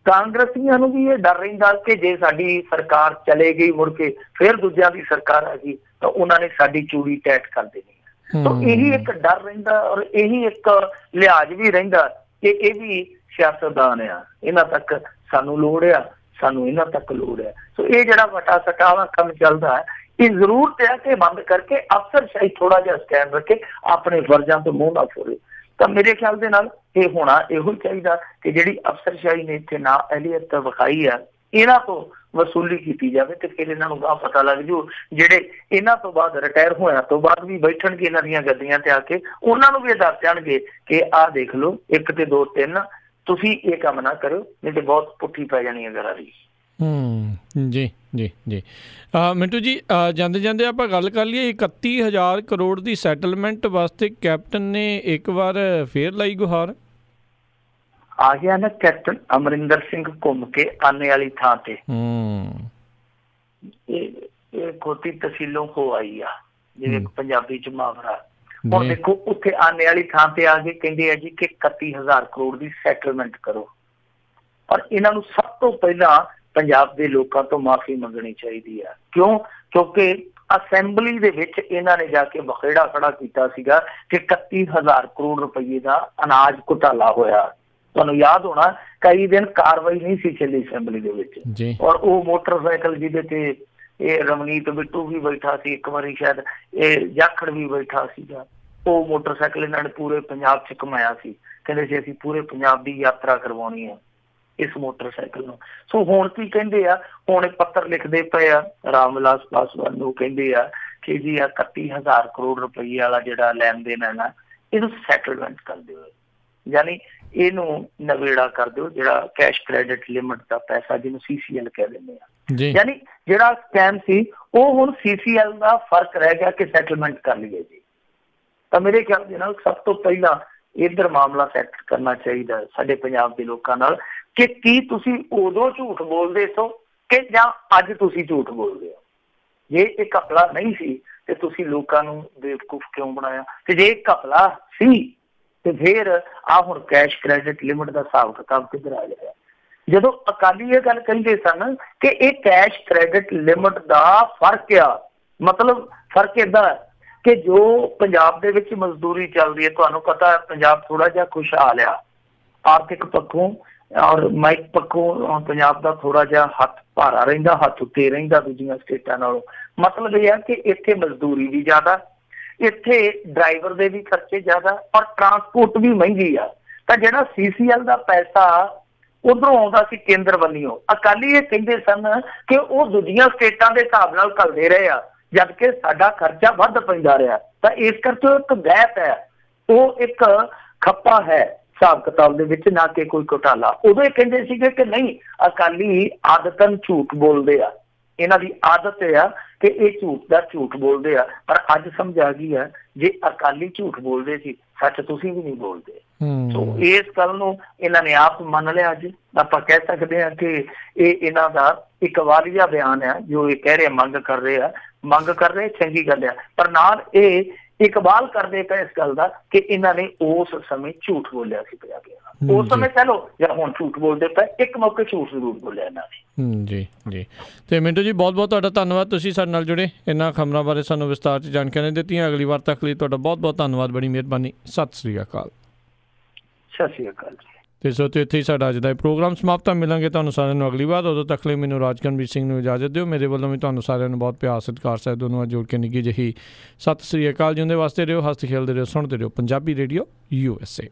ਕਾਂਗਰਸੀਆਂ ਨੂੰ ਵੀ ਇਹ ਡਰ ਰਹਿੰਦਾ ਕਿ ਜੇ ਸਾਡੀ ਸਰਕਾਰ ਚਲੇ ਗਈ ਮੁੜ ਕੇ ਫਿਰ ਦੂਜਿਆਂ ਦੀ ਸਰਕਾਰ ਆ ਗਈ ਤਾਂ ਉਹਨਾਂ ਨੇ ਸਾਡੀ ਚੂੜੀ ਟੈਟ ਕਰ ਦੇਣੀ ਹੈ। ਤਾਂ ਇਹੀ ਇੱਕ ਡਰ ਰਹਿੰਦਾ ਔਰ ਇਹੀ ਇੱਕ ਲਿਹਾਜ਼ ਵੀ ਰਹਿੰਦਾ ਕਿ ਇਹ ਵੀ ਸਿਆਸਤਦਾਨ ਆ, ਇਹਨਾਂ ਤੱਕ ਸਾਨੂੰ ਲੋੜ ਆ, ਸਾਨੂੰ ਇਹਨਾਂ ਤੱਕ ਲੋੜ ਹੈ। ਸੋ ਇਹ ਜਿਹੜਾ ਵਟਾ ਸਟਾ ਵਾਲਾ ਕੰਮ ਚੱਲਦਾ ਹੈ, ਇਹ ਜ਼ਰੂਰਤ ਹੈ ਕਿ ਬੰਦ ਕਰਕੇ ਅਫਸਰਸ਼ਾਹੀ ਥੋੜਾ ਜਿਹਾ ਸਟੈਂਡ ਰੱਖੇ, ਆਪਣੇ ਫਰਜ਼ਾਂ ਤੋਂ ਮੂੰਹ ਨਾ ਫੋੜੇ। ਤਾਂ ਮੇਰੇ ਖਿਆਲ ਦੇ ਨਾਲ ਇਹ ਹੋਣਾ ਇਹੋ ਚਾਹੀਦਾ ਕਿ ਜਿਹੜੀ ਅਫਸਰਸ਼ਾਹੀ ਨੇ ਇੱਥੇ ਨਾ ਅਹਿਲੀਅਤ ਵਿਖਾਈ ਆ, ਇਹਨਾਂ ਤੋਂ ਵਸੂਲੀ ਕੀਤੀ ਜਾਵੇ ਤੇ ਫਿਰ ਇਹਨਾਂ ਨੂੰ ਪਤਾ ਲੱਗ ਜੂ। ਜਿਹੜੇ ਇਹਨਾਂ ਤੋਂ ਬਾਅਦ ਰਿਟਾਇਰ ਹੋਇਆ ਤੋਂ ਬਾਅਦ ਵੀ ਬੈਠਣਗੇ ਇਹਨਾਂ ਦੀਆਂ ਗੱਦੀਆਂ ਤੇ ਆ ਕੇ, ਉਹਨਾਂ ਨੂੰ ਵੀ ਇਹ ਦੱਸ ਜਾਣਗੇ ਕਿ ਆਹ ਦੇਖ ਲਓ 1 ਤੇ 2 3 ਤੁਸੀਂ ਇਹ ਕੰਮ ਨਾ ਕਰੋ, ਨਹੀਂ ਤੇ ਬਹੁਤ ਪੁੱਠੀ ਪੈ ਜਾਣੀ ਹੈ ਘਰਾਂ ਦੀ। ਜੀ ਜੀ ਜੀ ਮਿੰਟੂ ਜੀ, ਜਾਂਦੇ ਜਾਂਦੇ ਆਪਾਂ ਗੱਲ ਕਰ ਲਈਏ 31,000 ਕਰੋੜ ਦੀ ਸੈਟਲਮੈਂਟ ਵਾਸਤੇ ਕੈਪਟਨ ਨੇ ਇੱਕ ਵਾਰ ਫੇਰ ਲਾਈ ਗੁਹਾਰ। ਆ ਗਿਆ ਨਾ ਕੈਪਟਨ ਅਮਰਿੰਦਰ ਸਿੰਘ ਘੁੰਮ ਕੇ ਆਨੇ ਵਾਲੀ ਥਾਂ ਤੇ, ਇਹ ਖੋਤੀ ਤਹਿਸੀਲੋਂ ਹੋ ਆਈ ਆ, ਜਿਵੇਂ ਪੰਜਾਬੀ ਚ ਮੁਹਾਵਰਾ। ਹੁਣ ਦੇਖੋ ਉੱਥੇ ਆਨੇ ਵਾਲੀ ਥਾਂ ਤੇ ਆ ਕੇ ਕਹਿੰਦੇ ਆ ਜੀ ਕਿ 31,000 ਕਰੋੜ ਦੀ ਸੈਟਲਮੈਂਟ ਕਰੋ। ਪਰ ਇਹਨਾਂ ਨੂੰ ਸਭ ਤੋਂ ਪਹਿਲਾਂ ਪੰਜਾਬ ਦੇ ਲੋਕਾਂ ਤੋਂ ਮਾਫੀ ਮੰਗਣੀ ਚਾਹੀਦੀ ਆ। ਕਿਉਂਕਿ ਅਸੈਂਬਲੀ ਦੇ ਵਿੱਚ ਇਹਨਾਂ ਨੇ ਜਾ ਕੇ ਬਖੇੜਾ ਖੜਾ ਕੀਤਾ ਸੀਗਾ ਕਿ 31,000 ਕਰੋੜ ਰੁਪਏ ਦਾ ਅਨਾਜ ਘੁਟਾਲਾ ਹੋਇਆ। ਤੁਹਾਨੂੰ ਯਾਦ ਹੋਣਾ ਕਈ ਦਿਨ ਕਾਰਵਾਈ ਨਹੀਂ ਸੀ ਚੱਲੀ ਅਸੈਂਬਲੀ ਦੇ ਵਿੱਚ, ਔਰ ਉਹ ਮੋਟਰਸਾਈਕਲ ਜਿਹਦੇ ਤੇ ਇਹ ਰਵਨੀਤ ਬਿੱਟੂ ਵੀ ਬੈਠਾ ਸੀ, ਇੱਕ ਵਾਰੀ ਸ਼ਾਇਦ ਇਹ ਜਾਖੜ ਵੀ ਬੈਠਾ ਸੀਗਾ, ਉਹ ਮੋਟਰਸਾਈਕਲ ਇਹਨਾਂ ਨੇ ਪੂਰੇ ਪੰਜਾਬ 'ਚ ਘੁਮਾਇਆ ਸੀ। ਕਹਿੰਦੇ ਸੀ ਅਸੀਂ ਪੂਰੇ ਪੰਜਾਬ ਦੀ ਯਾਤਰਾ ਕਰਵਾਉਣੀ ਹੈ ਇਸ ਮੋਟਰਸਾਈਕਲ ਨੂੰ। ਸੋ ਹੁਣ ਕੀ ਕਹਿੰਦੇ ਆ, ਹੁਣ ਇਹ ਪੱਤਰ ਲਿਖਦੇ ਪਏ ਆ ਰਾਮ ਵਿਲਾਸ ਪਾਸਵਾਨ ਨੂੰ, ਕਹਿੰਦੇ ਆ ਕਿ ਜੀ ਆ 31,000 ਕਰੋੜ ਰੁਪਏ ਵਾਲਾ ਜਿਹੜਾ ਲੈਣ ਦੇਣ ਹੈ ਨਾ, ਇਹਨੂੰ ਸੈਟਲਮੈਂਟ ਕਰ ਦਿਓ, ਯਾਨੀ ਇਹਨੂੰ ਨਵੇੜਾ ਕਰ ਦਿਓ, ਜਿਹੜਾ ਕੈਸ਼ ਕ੍ਰੈਡਿਟ ਲਿਮਿਟ ਦਾ ਪੈਸਾ ਜਿਹਨੂੰ CCL ਕਹਿ ਦਿੰਦੇ ਆ। ਯਾਨੀ ਜਿਹੜਾ ਸਕੈਮ ਸੀ ਉਹ ਹੁਣ CCL ਦਾ ਫਰਕ ਰਹਿ ਗਿਆ ਕਿ ਸੈਟਲਮੈਂਟ ਕਰ ਲਈਏ ਜੀ। ਤਾਂ ਮੇਰੇ ਖਿਆਲ ਦੇ ਨਾਲ ਸਭ ਤੋਂ ਪਹਿਲਾਂ ਇੱਧਰ ਮਾਮਲਾ ਸੈਟ ਕਰਨਾ ਚਾਹੀਦਾ ਸਾਡੇ ਪੰਜਾਬ ਦੇ ਲੋਕਾਂ ਨਾਲ ਕਿ ਕੀ ਤੁਸੀਂ ਉਦੋਂ ਝੂਠ ਬੋਲਦੇ ਸੋ ਕਿ ਜਾਂ ਅੱਜ ਤੁਸੀਂ ਝੂਠ ਬੋਲਦੇ ਹੋ। ਜੇ ਇਹ ਘਪਲਾ ਨਹੀਂ ਸੀ ਤੇ ਤੁਸੀਂ ਲੋਕਾਂ ਨੂੰ ਬੇਵਕੂਫ ਕਿਉਂ ਬਣਾਇਆ, ਤੇ ਜੇ ਘਪਲਾ ਸੀ ਤੇ ਫਿਰ ਆਹ ਹੁਣ ਕੈਸ਼ ਕ੍ਰੈਡਿਟ ਲਿਮਿਟ ਦਾ ਹਿਸਾਬ ਕਿਤਾਬ ਕਿੱਧਰ ਆ ਗਿਆ। ਜਦੋਂ ਅਕਾਲੀ ਇਹ ਗੱਲ ਕਹਿੰਦੇ ਸਨ ਕਿ ਇਹ ਕੈਸ਼ ਕ੍ਰੈਡਿਟ ਲਿਮਿਟ ਦਾ ਫਰਕ ਆ, ਮਤਲਬ ਫਰਕ ਏਦਾਂ ਕਿ ਜੋ ਪੰਜਾਬ ਦੇ ਵਿੱਚ ਮਜ਼ਦੂਰੀ ਚੱਲਦੀ ਹੈ, ਤੁਹਾਨੂੰ ਪਤਾ ਪੰਜਾਬ ਥੋੜਾ ਜਿਹਾ ਖੁਸ਼ਹਾਲ ਆ ਆਰਥਿਕ ਪੱਖੋਂ ਔਰ ਮਾਈਕ ਪੱਖੋਂ, ਪੰਜਾਬ ਦਾ ਥੋੜਾ ਜਿਹਾ ਹੱਥ ਭਾਰਾ ਰਹਿੰਦਾ, ਹੱਥ ਉੱਤੇ ਰਹਿੰਦਾ ਦੂਜੀਆਂ ਸਟੇਟਾਂ ਨਾਲੋਂ। ਮਤਲਬ ਇਹ ਆ ਕਿ ਇੱਥੇ ਮਜ਼ਦੂਰੀ ਵੀ ਜ਼ਿਆਦਾ, ਇੱਥੇ ਡਰਾਈਵਰ ਦੇ ਵੀ ਖਰਚੇ ਜ਼ਿਆਦਾ ਔਰ ਟਰਾਂਸਪੋਰਟ ਵੀ ਮਹਿੰਗੀ ਆ। ਤਾਂ ਜਿਹੜਾ CCL ਦਾ ਪੈਸਾ ਉਧਰੋਂ ਆਉਂਦਾ ਸੀ ਕੇਂਦਰ ਵੱਲੋਂ, ਅਕਾਲੀ ਇਹ ਕਹਿੰਦੇ ਸਨ ਕਿ ਉਹ ਦੂਜੀਆਂ ਸਟੇਟਾਂ ਦੇ ਹਿਸਾਬ ਨਾਲ ਘੱਲਦੇ ਰਹੇ ਆ, ਜਦ ਕਿ ਸਾਡਾ ਖਰਚਾ ਵੱਧ ਪੈਂਦਾ ਰਿਹਾ। ਤਾਂ ਇਸ ਕਰਕੇ ਇੱਕ ਗੈਪ ਹੈ ਉਹ ਇੱਕ ਖੱਪਾ ਹੈ ਹਿਸਾਬ ਕਿਤਾਬ ਦੇ ਵਿੱਚ, ਨਾ ਕਿ ਕੋਈ ਘੁਟਾਲਾ। ਉਦੋਂ ਇਹ ਕਹਿੰਦੇ ਸੀਗੇ ਕਿ ਨਹੀਂ, ਅਕਾਲੀ ਆਦਤਨ ਝੂਠ ਬੋਲਦੇ ਆ, ਇਹਨਾਂ ਦੀ ਆਦਤ ਆ ਕਿ ਇਹ ਝੂਠ ਬੋਲਦੇ ਆ। ਪਰ ਅੱਜ ਸਮਝ ਆ ਗਈ ਹੈ, ਜੇ ਅਕਾਲੀ ਝੂਠ ਬੋਲਦੇ ਸੀ, ਸੱਚ ਤੁਸੀਂ ਵੀ ਨਹੀਂ ਬੋਲਦੇ। ਸੋ ਇਸ ਗੱਲ ਨੂੰ ਇਹਨਾਂ ਨੇ ਆਪ ਮੰਨ ਲਿਆ। ਅੱਜ ਆਪਾਂ ਕਹਿ ਸਕਦੇ ਹਾਂ ਕਿ ਇਹ ਇਹਨਾਂ ਦਾ ਇੱਕ ਵਾਲੀਆ ਬਿਆਨ ਹੈ, ਜੋ ਇਹ ਕਹਿ ਰਹੇ ਮੰਗ ਕਰ ਰਹੇ ਚੰਗੀ ਗੱਲ ਆ, ਪਰ ਨਾਲ ਇਹ ਇਕਬਾਲ ਕਰਦੇ ਪਏ ਇਸ ਗੱਲ ਦਾ ਕਿ ਇਹਨਾਂ ਨੇ ਉਸ ਸਮੇਂ ਝੂਠ ਬੋਲਿਆ ਸੀ ਪੰਜਾਬੀਆਂ ਨਾਲ। ਉਸ ਸਮੇਂ ਕਹਿ ਲਓ ਜਾਂ ਹੁਣ ਝੂਠ ਬੋਲਦੇ ਪਏ, ਇੱਕ ਮੌਕੇ ਝੂਠ ਜ਼ਰੂਰ ਬੋਲਿਆ ਇਹਨਾਂ ਨੇ। ਜੀ ਜੀ। ਤੇ ਮਿੰਟੂ ਜੀ, ਬਹੁਤ ਬਹੁਤ ਤੁਹਾਡਾ ਧੰਨਵਾਦ, ਤੁਸੀਂ ਸਾਡੇ ਨਾਲ ਜੁੜੇ, ਇਹਨਾਂ ਖਬਰਾਂ ਬਾਰੇ ਸਾਨੂੰ ਵਿਸਤਾਰ 'ਚ ਜਾਣਕਾਰੀਆਂ ਦਿੱਤੀਆਂ। ਅਗਲੀ ਵਾਰ ਤੱਕ ਲਈ ਤੁਹਾਡਾ ਬਹੁਤ ਬਹੁਤ ਧੰਨਵਾਦ, ਬੜੀ ਮਿਹਰਬਾਨੀ। ਸਤਿ ਸ੍ਰੀ ਅਕਾਲ। ਸਤਿ ਸ੍ਰੀ ਅਕਾਲ ਜੀ। ਤੇ ਸੋ ਇੱਥੇ ਹੀ ਸਾਡਾ ਅੱਜ ਦਾ ਪ੍ਰੋਗਰਾਮ ਸਮਾਪਤ। ਮਿਲਾਂਗੇ ਤੁਹਾਨੂੰ ਸਾਰਿਆਂ ਨੂੰ ਅਗਲੀ ਵਾਰ। ਉਦੋਂ ਤੱਕ ਲਈ ਮੈਨੂੰ ਰਾਜਕਰਮਵੀਰ ਸਿੰਘ ਨੂੰ ਇਜਾਜ਼ਤ ਦਿਓ। ਮੇਰੇ ਵੱਲੋਂ ਵੀ ਤੁਹਾਨੂੰ ਸਾਰਿਆਂ ਨੂੰ ਬਹੁਤ ਪਿਆਰ ਸਤਿਕਾਰ ਸਾਹਿਬ ਦੋਨੋਂ ਜੋੜ ਕੇ ਨਿੱਘੀ ਜਿਹੀ ਸਤਿ ਸ੍ਰੀ ਅਕਾਲ। ਜਿਉਂਦੇ ਵਾਸਤੇ ਰਹੋ, ਹੱਸਦੇ ਖੇਡਦੇ ਰਹੋ, ਸੁਣਦੇ ਰਹੋ ਪੰਜਾਬੀ ਰੇਡੀਓ USA।